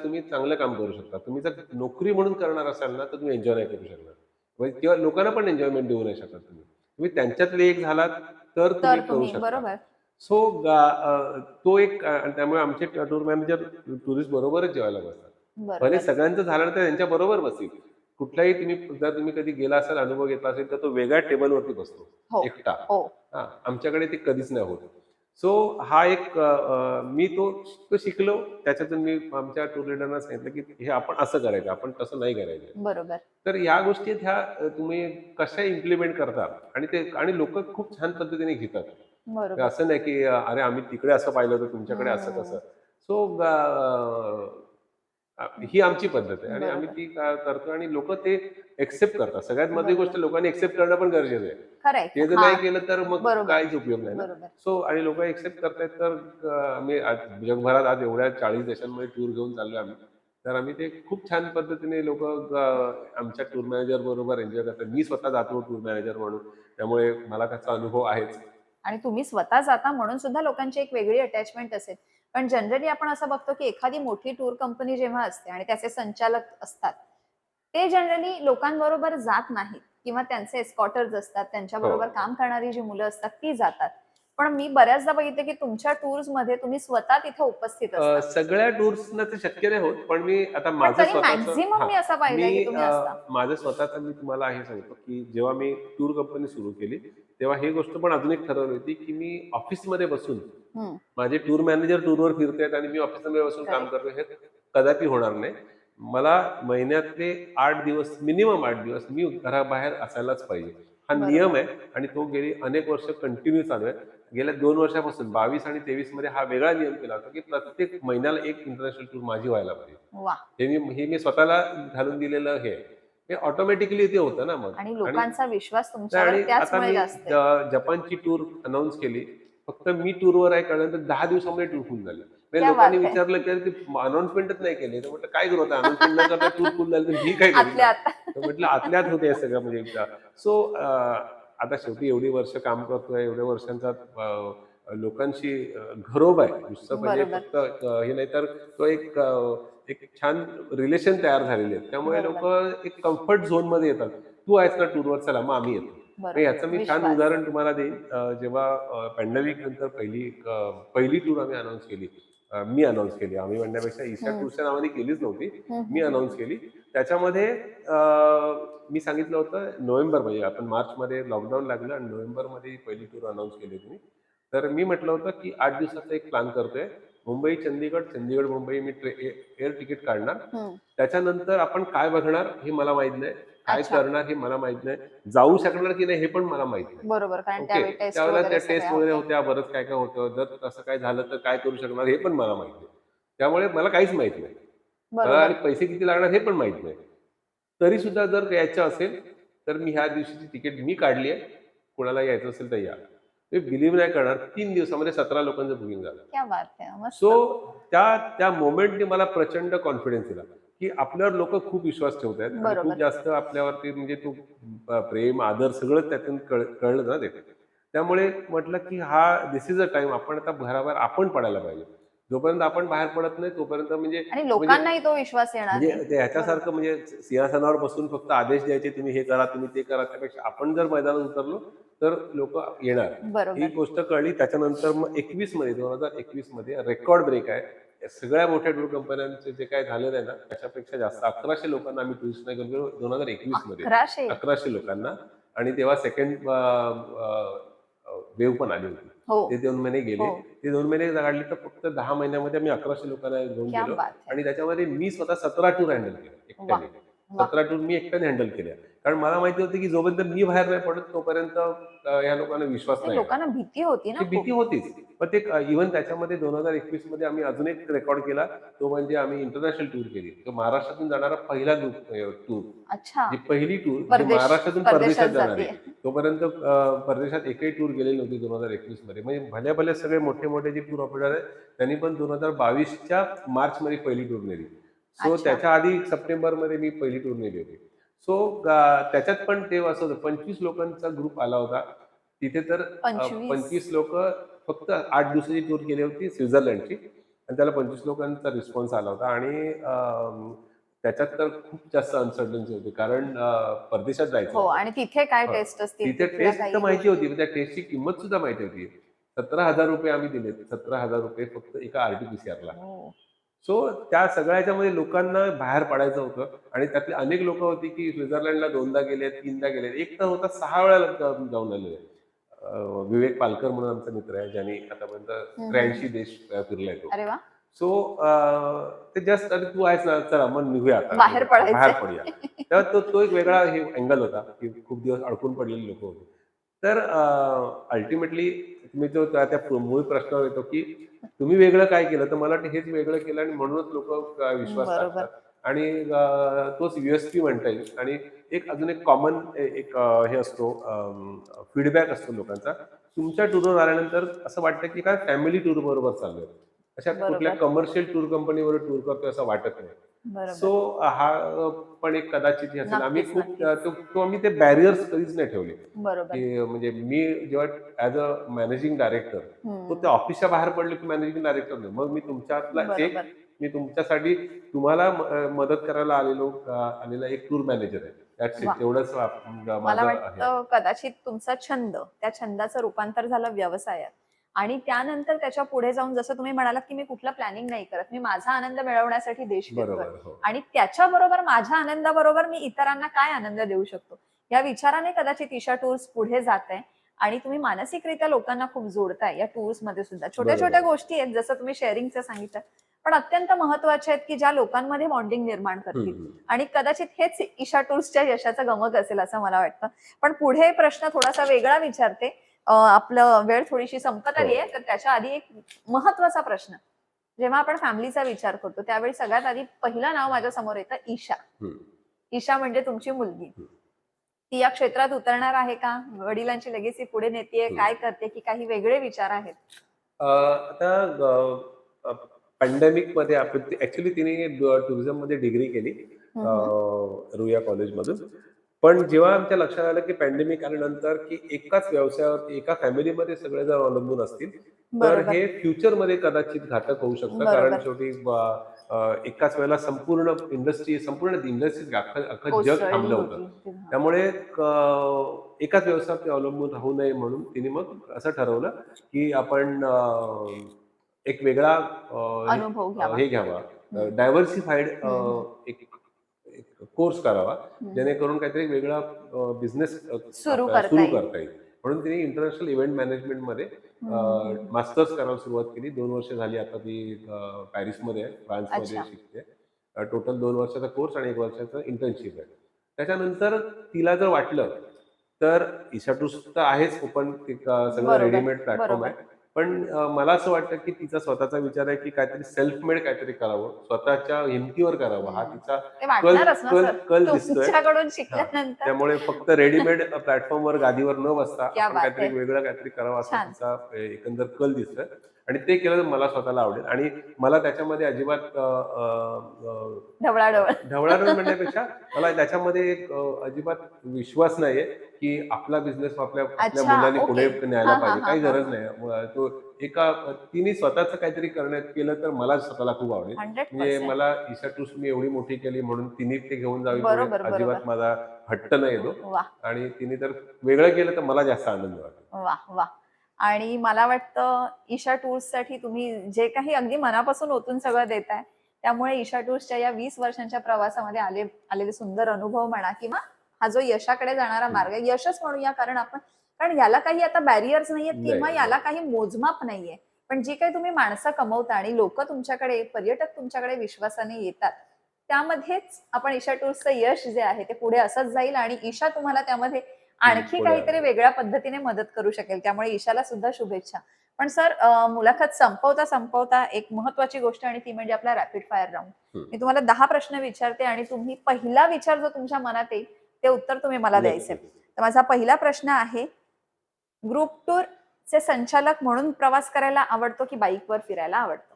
तुम्ही चांगलं काम करू शकता. तुम्ही जर नोकरी म्हणून करणार असाल ना, तर तुम्ही एन्जॉय नाही करू शकणार. म्हणजे किंवा लोकांना पण एन्जॉयमेंट देऊ नाही शकत तुम्ही. तुम्ही त्यांच्यातले एक झालात, तर तुम्ही तर करू तुम्ही शकता. बरोबर. सो तो एक आणि त्यामुळे आमचे टूर मॅनेजर टुरिस्ट बरोबरच जेवायला बसतात. भले बरोबर. सगळ्यांचं झालं ना, तर त्यांच्या बरोबर बसतील. कुठलाही जर तुम्ही कधी गेला असाल, अनुभव घेतला असेल, तर तो वेगळ्या टेबलवरती बसतो, हो, एकटा. हो. हां, आमच्याकडे ते कधीच नाही होत. सो हा एक मी तो शिकलो. त्याच्यातून मी आमच्या टूर लीडरना सांगितलं, की हे आपण असं करायचं, आपण तसं नाही करायचं. बरोबर. तर ह्या गोष्टी ह्या तुम्ही कशा इम्प्लिमेंट करता आणि लोकं खूप छान पद्धतीने घेतात. तर बरोबर. असं नाही, की "अरे, आम्ही तिकडे असं पाहिलं होतं, तुमच्याकडे असं हं. कसं?" सो ही आमची पद्धत आहे आणि आम्ही बरोबर. ती करतो आणि लोकं ते एक्सेप्ट करतात. सगळ्यात महत्त्वाची गोष्ट बरोबर. लोकांनी एक्सेप्ट करणं पण गरजेचं आहे. खरंय. ते जर नाही हां. केलं तर मग बरोबर. काहीच उपयोग नाही ना. बरोबर. सो आणि लोकं एक्सेप्ट करतायत तर आम्ही आज जगभरात आज एवढ्या 40 देशांमध्ये टूर घेऊन चाललोय आम्ही. तर आम्ही ते खूप छान पद्धतीने लोकं आमच्या टूर मॅनेजर बरोबर एन्जॉय करतात. मी स्वतः जातो टूर मॅनेजर म्हणून. त्यामुळे मला त्याचा अनुभव आहेच. आणि तुम्ही स्वतः जाता म्हणून सुद्धा लोकांची एक वेगळी अटॅचमेंट असेल. पण जनरली आपण असं बघतो, की एखादी मोठी टूर कंपनी जेव्हा असते आणि त्याचे संचालक असतात, ते जनरली लोकांबरोबर जात नाहीत किंवा त्यांचे एस्कॉर्टर्स असतात, हो. त्यांच्याबरोबर काम करणारी जी मुलं असतात ती जातात. पण मी बऱ्याचदा बघितलं, की तुमच्या टूर्समध्ये तुम्ही स्वतः तिथे उपस्थित असता. सगळ्या टूर्सना ते शक्य नाही होत. पण मी आता पण माझं तरी स्वतःचं मॅक्सिमम हां. मी असं पाहिलंय, की तुम्ही असता. माझं स्वतःचं मी तुम्हाला हे सांगतो, की जेव्हा मी टूर कंपनी सुरू केली, तेव्हा ही गोष्ट पण अजून एक ठरवली होती, की मी ऑफिसमध्ये बसून हं. माझे टूर मॅनेजर टूरवर फिरतायत आणि मी ऑफिसमध्ये बसून काम करेक्ट. करतोय, हे कदापि होणार नाही. मला महिन्यातले 8 दिवस, मिनिमम 8 दिवस मी घराबाहेर असायलाच पाहिजे. हा नियम बरोबर. आहे आणि तो गेली अनेक वर्ष कंटिन्यू चालू आहे. गेल्या 2 वर्षापासून 22 आणि 23 मध्ये हा वेगळा नियम केला होता, की प्रत्येक महिन्याला एक इंटरनॅशनल टूर माझी व्हायला पाहिजे. वाह! हे मी स्वतःला घालून दिलेलं हे आहे. हे ऑटोमॅटिकली ते होतं ना मग. आणि आणि लोकांचा विश्वास नाही तुमच्यावर आणि आता त्याचमुळे मी जास्त आहे. जपानची टूर अनाउन्स केली. फक्त मी टूरवर आहे कळल्यानंतर 10 दिवसामध्ये टूर फुल झाली. म्हणजे क्या लोकांनी बात है! विचारलं, की "अरे, ती अनाउन्समेंटच नाही केली." तर म्हटलं, "काय करू आता अनाउन्समेंट न करता टूर फुल झाली तर मी काय करू ना?" आतल्या आत. तर म्हटलं, "आतल्या आत होते हे सगळं म्हणजे एकदा." सो आता शेवटी एवढी वर्ष काम करतोय, एवढ्या वर्षांचा लोकांशी घरोबा आहे. नुसतं म्हणजे बरोबर. फक्त हे नाही तर तो एक छान रिलेशन तयार झालेले आहेत. त्यामुळे बरोबर. लोकं एक कम्फर्ट झोनमध्ये येतात. "तू आहेस ना टूरवर, चला मग आम्ही येतो." तर बरोबर. ह्याचं मी छान विश्वास. उदाहरण तुम्हाला देईन. जेव्हा पॅन्डेमिक नंतर पहिली टूर आम्ही अनाउन्स केली. मी अनाउन्स केली. आम्ही म्हणण्यापेक्षा ईशा हं. टूर्सच्या नावाने केलीच नव्हती. हं, मी हं, हं, अनाउन्स हं. केली. त्याच्यामध्ये मी सांगितलं होतं नोव्हेंबर म्हणजे आपण मार्चमध्ये लॉकडाऊन लागलं आणि नोव्हेंबरमध्ये ही पहिली टूर अनाउन्स केली होती मी. तर मी म्हटलं होतं, की 8 दिवसाचा एक प्लॅन करतोय. मुंबई, चंदीगड, चंदीगड-मुंबई मी एअर तिकीट काढणार. हं. त्याच्यानंतर आपण काय बघणार हे मला माहीत नाही. काय अच्छा. करणार हे मला माहीत नाही. जाऊ शकणार की नाही हे पण मला माहीत नाही. बरोबर. कारण ओके. त्यावेळी टेस्ट त्यावेळेला त्या वगैरे टेस्ट सगळ्या वगैरे होत्या. होत्या, बरंच काय-काय होतं. जर तसं काय झालं तर काय करू शकणार हे पण मला माहीत नाही. त्यामुळे मला काहीच माहीत नाही. आणि बरोबर. पैसे किती लागणार हे पण माहीत नाही. तरी सुद्धा जर यायचं असेल तर मी ह्या दिवशीची तिकीट मी काढली आहे, कोणाला यायचं असेल तर या. मी बिलीव्ह नाही करणार, 3 दिवसामध्ये 17 लोकांचं बुकिंग झालं. क्या बात आहे, सो मस्त. त्या मोमेंटने मला प्रचंड कॉन्फिडन्स दिला, की आपल्यावर लोक खूप विश्वास ठेवत आहेत आणि खूप बरोबर. जास्त आपल्यावरती म्हणजे तो प्रेम, आदर सगळं त्यातून कळलं ना ते. त्यामुळे म्हटलं की दिस इज अ टाइम, आपण आता घराबाहेर आपण पडायला पाहिजे. जोपर्यंत आपण बाहेर पडत नाही तोपर्यंत म्हणजे आणि म्हणजे लोकांनाही तो विश्वास येणार म्हणजे नाही. ते ह्याच्यासारखं बरोबर. म्हणजे सिंहासनावर बसून फक्त आदेश द्यायचे, तुम्ही हे करा, तुम्ही ते करा. त्यापेक्षा आपण जर मैदानात उतरलो तर लोक येणार. ही बरोबर. गोष्ट कळली. त्याच्यानंतर मग 2021 मध्ये रेकॉर्ड ब्रेक आहे. या सगळ्या मोठ्या टूर कंपन्यांचे जे काय झालेलं आहे ना, त्याच्यापेक्षा जास्त 1100 लोकांना आम्ही टुरिस्टला घेऊन गेलो 2021 मध्ये. 1100. 1100 लोकांना. आणि तेव्हा सेकंड वेव्ह पण आली होती. हो. ते 2 महिने गेले. हो. ते 2 महिने काढले तर फक्त 10 महिन्यामध्ये आम्ही 1100 लोकांना घेऊन क्या गेलो. बात है. आणि त्याच्यामध्ये मी स्वतः 17 टूर हँडल केले एकट्याने. वा. 17 टूर मी एकट्याने हँडल केल्या. कारण मला माहिती होतं की जोपर्यंत मी बाहेर नाही पडत तोपर्यंत या लोकांना विश्वास नाही, नाही येणार. लोकांना भीती होती ना ती खूप. भीती होतीच. पण ते इव्हन त्याच्यामध्ये 2021 मध्ये आम्ही अजून एक रेकॉर्ड केला. तो म्हणजे आम्ही इंटरनॅशनल टूर केली. तो महाराष्ट्रातून जाणारा पहिला टूर. अच्छा. जी पहिली टूर जी परदेश महाराष्ट्रातून परदेशात परदेशात जाणारी. जाते. तोपर्यंत परदेशात एकही टूर गेलेली नव्हती 2021 मध्ये. म्हणजे भल्या भले सगळे मोठे मोठे जे टूर ऑपरेटर आहेत त्यांनी पण 2022च्या मार्च मध्ये पहिली टूर नेली. सो अच्छा. त्याच्या आधी सप्टेंबर मध्ये मी पहिली टूर नेली होती. सो त्याच्यात पण ते असं होतं, 25 लोकांचा ग्रुप आला होता. तिथे तर 25. 25 लोक फक्त 8 दिवसाची टूर केली होती स्वित्झर्लंडची. आणि त्याला 25 लोकांचा रिस्पॉन्स आला होता. आणि त्याच्यात तर खूप जास्त अनसर्टन्सी होती, कारण परदेशात जायचं हो, होतं. आणि तिथे काय हं. टेस्ट असतील, तिथे तिथल्या टेस्ट तर काही माहिती होती, गोष्टी. पण त्या टेस्टची किंमत सुद्धा माहिती होती. ₹17,000 आम्ही दिलेत. ₹17,000 फक्त एका आर-टी-पी-सी-आरला. हो. सो त्या सगळ्या ह्याच्यामध्ये लोकांना बाहेर पडायचं होतं. आणि त्यातली अनेक लोक होती की स्वित्झर्लंडला 2दा गेलेत, 3दा गेलेत. एक तर होता 6 वेळा जाऊन आलेले. विवेक पालकर म्हणून आमचा मित्र आहे, ज्यांनी आतापर्यंत हं, हं, 83 हं. देश फिरलाय तो. अरे वा. सो ते जस्ट अरे तू आहेस ना, चला मग निघूया आता, बाहेर बाहेर पडायचंय. पडूया. तेव्हा तो एक वेगळा हे अँगल होता की खूप दिवस अडकून पडलेली लोक होती. तर अल्टिमेटली तुम्ही जो त्या मूळ प्रश्नावर येतो की तुम्ही वेगळं काय केलं, तर मला वाटतं हेच वेगळं केलं आणि म्हणूनच लोक विश्वास बरोबर. टाकतात. आणि तोच USP म्हणता येईल. आणि अजून एक कॉमन हे असतो, फीडबॅक असतो लोकांचा. तुमच्या टूरवर आल्यानंतर असं वाटतं की काय फॅमिली टूर बरोबर चाललोय. अशा कुठल्या बरोबर. कमर्शियल टूर कंपनीवर टूर करतोय असं वाटत नाही. सो बरोबर. हा पण एक कदाचित हे असेल. आम्ही नक्कीच, खूप नक्कीच. तो आम्ही ते बॅरियर्स कधीच नाही ठेवले. बरोबर. की म्हणजे मी जेव्हा ॲज अ मॅनेजिंग डायरेक्टर, तो हं. त्या ऑफिसच्या बाहेर पडलो की मॅनेजिंग डायरेक्टर नाही. मग मी तुमच्यातलाच एक, बरोबर. मी तुमच्यासाठी तुम्हाला मदत करायला आलेला एक टूर मॅनेजर आहे. That's it. वाह! एवढंच मला माझं आहे. वाटतं कदाचित तुमचा छंद, त्या छंदाचं रूपांतर झालं व्यवसायात. आणि त्यानंतर त्याच्या पुढे जाऊन जसं तुम्ही म्हणालात, की मी कुठलं प्लॅनिंग नाही करत. मी माझा आनंद मिळवण्यासाठी देश फिरतोय. बरोबर. हो. आणि त्याच्याबरोबर माझ्या आनंदाबरोबर मी इतरांना काय आनंद देऊ शकतो, या विचाराने कदाचित ईशा टूर्स पुढे जात आहे. आणि तुम्ही मानसिकरित्या लोकांना खूप जोडताय या टूर्समध्ये सुद्धा. छोट्या छोट्या बरोबर. गोष्टी आहेत, जसं तुम्ही शेअरिंगचं सांगितलं, पण अत्यंत महत्वाच्या आहेत, की ज्या लोकांमध्ये बॉन्डिंग निर्माण करतील. हम्म. आणि कदाचित हेच ईशा टूर्सच्या यशाचं गमक असेल असं मला वाटतं. पण पुढे प्रश्न थोडासा वेगळा विचारते. आपलं वेळ थोडीशी संपत आली आहे, हो. तर त्याच्या आधी एक महत्वाचा प्रश्न. जेव्हा आपण फॅमिलीचा विचार करतो त्यावेळी सगळ्यात आधी पहिलं नाव माझ्या समोर येतं ईशा. हम्म. ईशा म्हणजे तुमची मुलगी. हम्म. ती या क्षेत्रात उतरणार आहे का? वडिलांची लेगेसी पुढे नेतीये, हम्म. काय करते, की काही वेगळे विचार आहेत? आता पॅन्डेमिक मध्ये आपण ऍक्च्युली तिने टुरिझम मध्ये डिग्री केली रुईया कॉलेजमधून. पण जेव्हा आमच्या लक्षात आलं की पॅन्डेमिक आल्यानंतर की एकाच व्यवसायावर एका फॅमिलीमध्ये सगळे जर अवलंबून असतील तर बरोबर. हे फ्युचरमध्ये कदाचित घातक होऊ शकतं. कारण बरोबर. शेवटी एकाच वेळेला संपूर्ण इंडस्ट्री अख्खं जग कोसळली थांबलं होतं. होती तेव्हा. त्यामुळे एकाच व्यवसायावर अवलंबून राहू नये म्हणून तिने मग असं ठरवलं की आपण एक वेगळा अनुभव घ्यावा. हे घ्यावा, हम्म. डायव्हर्सिफाईड हम्म. एक कोर्स करावा, हम्म. जेणेकरून काहीतरी वेगळा बिझनेस सुरू आपल्याला करता सुरू येईल. करता येईल. म्हणून तिने इंटरनॅशनल इव्हेंट मॅनेजमेंटमध्ये हम्म. मास्टर्स करायला सुरुवात केली. 2 वर्ष झाली आता ती पॅरिसमध्ये आहे, फ्रान्समध्ये अच्छा. शिकते. टोटल 2 वर्षाचा कोर्स आणि 1 वर्षाचा इंटर्नशिप आहे. त्याच्यानंतर तिला जर वाटलं तर ईशा टूर्स तर आहेच ओपन, सगळं बरोबर. रेडीमेड प्लॅटफॉर्म बरोबर. आहे. पण मला असं वाटतं की तिचा स्वतःचा विचार आहे की काहीतरी सेल्फ मेड काहीतरी करावं, स्वतःच्या हिमतीवर करावं. हा हम्म. तिचा ते कल वाटणारच ना कल सर, कल दिसतोय. तुमच्याकडून हां. शिकल्यानंतर. त्यामुळे फक्त रेडीमेड प्लॅटफॉर्मवर गादीवर न बसता क्या आपण बात काहीतरी है. वेगळं काहीतरी करावं असा छान. तिचा एकंदर कल दिसतोय आणि ते केलं तर मला स्वतःला आवडेल आणि मला त्याच्यामध्ये अजिबात ढवळाढवळ. ढवळाढवळ म्हणण्यापेक्षा मला त्याच्यामध्ये एक अजिबात विश्वास नाहीये, की आपला बिझनेस आपल्या आपल्या अच्छा, मुलांनी ओके. पुढे न्यायला हा हा पाहिजे. हा काही हा गरज हा. नाही. तो एका तिने स्वतःचं काहीतरी करण्यात केलं तर मला स्वतःला खूप आवडेल. म्हणजे 100%. मला ईशा टूर्स मी एवढी मोठी केली म्हणून तिने ते घेऊन जावी पुढे बरोबर बरोबर. अजिबात माझा हट्ट नाही येतो वा आणि तिने तर वेगळं केलं तर मला जास्त आनंद वाटेल. वा वा. आणि मला वाटतं ईशा टूर्ससाठी तुम्ही जे काही अगदी मनापासून ओतून सगळं देताय, त्यामुळे ईशा टूर्सच्या या 20 वर्षांच्या प्रवासामध्ये आलेले सुंदर अनुभव म्हणा किंवा हा जो यशाकडे जाणारा हं. मार्ग आहे, यशच म्हणूया, कारण याला काही आता बॅरियर्स नाहीयेत किंवा नाही, याला नाही. काही मोजमाप नाहीये. पण जी काही तुम्ही माणसं कमवता आणि लोक तुमच्याकडे, पर्यटक तुमच्याकडे विश्वासाने येतात, त्यामध्येच आपण ईशा टूर्सचं यश जे आहे ते पुढे असंच जाईल आणि ईशा तुम्हाला त्यामध्ये आणखी पुढे काहीतरी आलो. वेगळ्या पद्धतीने मदत करू शकेल. त्यामुळे ईशाला सुद्धा शुभेच्छा. पण सर, मुलाखत संपवता एक महत्त्वाची गोष्ट आणि ती म्हणजे आपला रॅपिड फायर राउंड. हं. मी तुम्हाला 10 प्रश्न विचारते आणि तुम्ही पहिला विचार जो तुमच्या मनात येईल, ते उत्तर तुम्ही मला द्यायचंय. नक्कीच. तर माझा पहिला प्रश्न आहे, ग्रुप टूरचे संचालक म्हणून प्रवास करायला आवडतो की बाईकवर फिरायला आवडतो?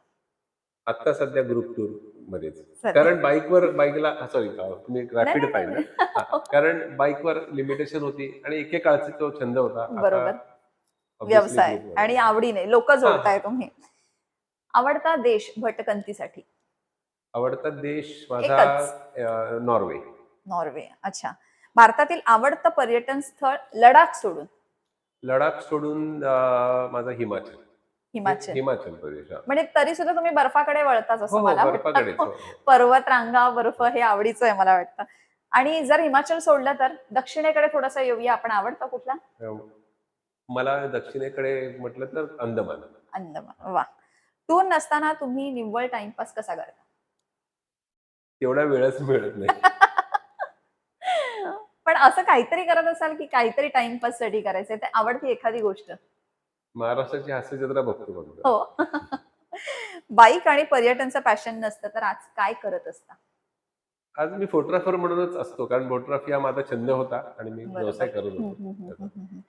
आत्ता सध्या ग्रुप टूर मध्येच. सध्या. कारण बाईकला सॉरी तुम्ही नाही, रॅपिड नाही, नाही, फायर ना? हां. नाही. कारण बाईकवर लिमिटेशन होती आणि एकेकाळचा तो छंद होता. आता बरोबर. ऑब्व्हियसली व्यवसाय ग्रुपवर आणि आहे. आवडीने लोकं हां, जोडताय हां. तुम्ही. आवडता देश भटकंतीसाठी? आवडता देश माझा एकच. नॉर्वे. नॉर्वे. अच्छा. भारतातील आवडतं पर्यटन स्थळ लडाख सोडून? लडाख सोडून माझा हिमाचल. हिमाचल. हिमाचल प्रदेश. हां. म्हणजे तरी सुद्धा तुम्ही बर्फाकडे वळताच हो, असं हो. मला बर्फाकडेच. वाटतं. हो, हो. पर्वतरांगा, बर्फ हे आवडीचं आहे मला वाटतं. आणि जर हिमाचल सोडलं तर दक्षिणेकडे थोडंसं येऊया आपण. आवडता कुठला? अ, मला दक्षिणेकडे म्हटलं तर अंदमान. अंदमान. वाह! टूर नसताना तुम्ही निव्वळ टाईमपास कसा करता? तेवढा वेळच मिळत नाही. पण असं काहीतरी करत असाल, की काहीतरी टाईमपाससाठी करायचंय. ते आवडती एखादी गोष्ट? महाराष्ट्राची हास्य जत्रा बघतो फक्त. हो. बाईक आणि पर्यटनचं पॅशन नसतं तर आज काय करत असता? आज मी फोटोग्राफर म्हणूनच असतो. कारण फोटोग्राफी हा माझा छंद होता आणि मी बरोबर. व्यवसाय करत हं, होतो हं, हं, त्याचा. हं, हं, हं.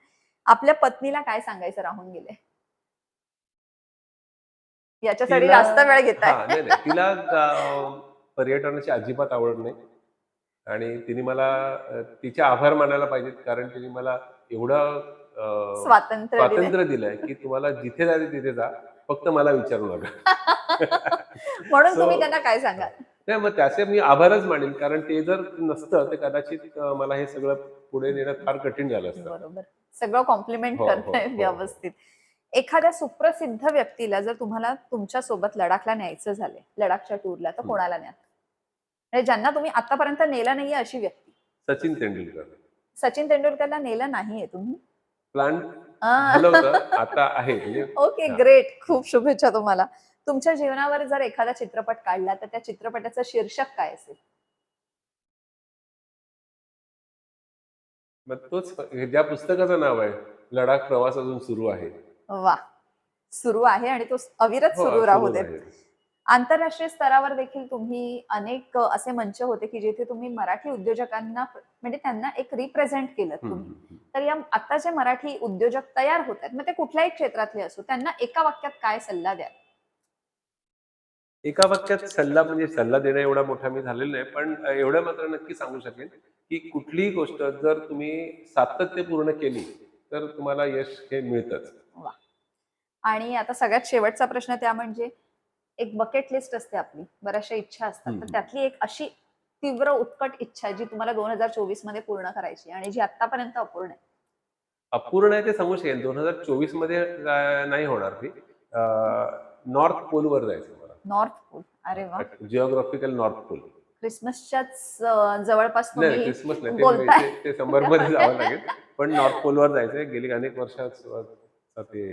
आपल्या पत्नीला काय सांगायचं राहून गेलंय? याच्यासाठी तिला जास्त वेळ घेताय. हां, नाही, नाही. तिला पर्यटनाची अजिबात आवड नाही आणि तिने मला तिचे आभार मानायला पाहिजेत. कारण तिने मला एवढं स्वातंत्र्य दिलंय. स्वातंत्र्य दिलंय, की तुम्हाला जिथे जायचं तिथे जा. फक्त मला विचारू नका. म्हणून सो तुम्ही त्यांना काय हां. सांगाल? नाही मग त्याचे मी आभारच मानेन. कारण ते जर नसतं तर कदाचित मला हे सगळं पुढे नेण्यात फार कठीण झालं असतं. बरोबर. सगळं कॉम्प्लिमेंट हो, हो, करताय हो, हो. व्यवस्थित. एखाद्या सुप्रसिद्ध व्यक्तीला जर तुम्हाला तुमच्या सोबत लडाखला न्यायचं झालंय, लडाखच्या टूरला, तर हं. कोणाला न्याल? म्हणजे ज्यांना तुम्ही आतापर्यंत नेलं नाहीये अशी व्यक्ती. सचिन तेंडुलकर. सचिन तेंडुलकरला नेलं नाहीये तुम्ही? प्लॅन आ. झालं होतं. आता आहे म्हणजे ओके, हां. ग्रेट. खूप शुभेच्छा तुम्हाला. तुमच्या जीवनावर जर एखादा चित्रपट काढला, तर त्या चित्रपटाचं शीर्षक काय असेल? मग तोच ज्या पुस्तकाचं नाव आहे, लडाख प्रवास अजून सुरू आहे. वाह! सुरू आहे आणि तो अविरत हो, सुरू राहू सुरू देत. आहे. आंतरराष्ट्रीय स्तरावर देखील तुम्ही अनेक असे मंच होते, की जिथे तुम्ही मराठी उद्योजकांना म्हणजे त्यांना एक रिप्रेझेंट केलत हं, तुम्ही. हं, हं. तर या आता जे मराठी उद्योजक तयार होत आहेत, मग ते कुठल्याही क्षेत्रातले असो, त्यांना एका वाक्यात काय सल्ला द्याल? एका वाक्यात सल्ला म्हणजे सल्ला देणं एवढा मोठा मी झालेलो नाही. पण एवढं मात्र नक्की सांगू शकेन, की कुठलीही गोष्ट जर तुम्ही सातत्यपूर्ण केली, तर तुम्हाला यश हे मिळतंच. वाह! आणि आता सगळ्यात शेवटचा प्रश्न त्या म्हणजे एक बकेट लिस्ट असते आपली. बऱ्याचशा इच्छा असतात. हं, तर हं. त्यातली एक अशी तीव्र उत्कट इच्छा जी तुम्हाला 2024 मध्ये पूर्ण करायची आणि जी आत्तापर्यंत अपूर्ण आहे. अपूर्ण आहे ते सांगू शकेन. 2024 मध्ये नाही होणार ती. नॉर्थ पोलवर जायचं मला. North pole. अरे वाह! Geographical north pole. ख्रिसमसच्याच जवळपास नाही, नाही तुम्ही क्रिसमस नाही. बोलताय. ते समरमध्ये जावं लागेल. पण नॉर्थ पोलवर जायचंय. गेली अनेक वर्षाचं ते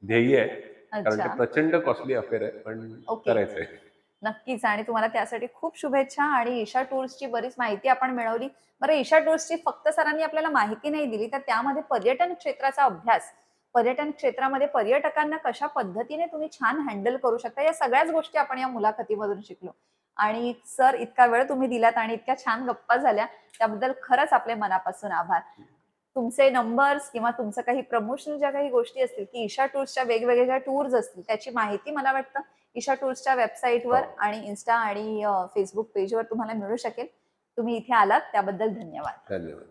ध्येय आहे. कारण ते अच्छा. प्रचंड कॉस्टली अफेअर आहे. पण ओके. करायचंय. नक्कीच आणि तुम्हाला त्यासाठी खूप शुभेच्छा आणि ईशा टूर्सची बरीच माहिती आपण मिळवली. बरं, ईशा टूर्सची फक्त सरांनी आपल्याला माहिती नाही दिली, तर त्यामध्ये पर्यटन क्षेत्राचा अभ्यास पर्यटन क्षेत्रामध्ये पर्यटकांना कशा पद्धतीने तुम्ही छान हँडल करू शकता, या सगळ्याच गोष्टी आपण या मुलाखतीमधून शिकलो. आणि सर, इतका वेळ तुम्ही दिलात आणि इतक्या छान गप्पा झाल्या, त्याबद्दल खरंच आपले मनापासून आभार. तुमचे नंबर्स किंवा तुमचं काही प्रमोशनल ज्या काही गोष्टी असतील, की ईशा टूर्सच्या वेगवेगळ्या ज्या टूर्स असतील, त्याची माहिती मला वाटतं ईशा टूर्सच्या वेबसाईटवर हो. आणि इन्स्टा आणि फेसबुक पेजवर तुम्हाला मिळू शकेल. तुम्ही इथे आलात त्याबद्दल धन्यवाद. धन्यवाद.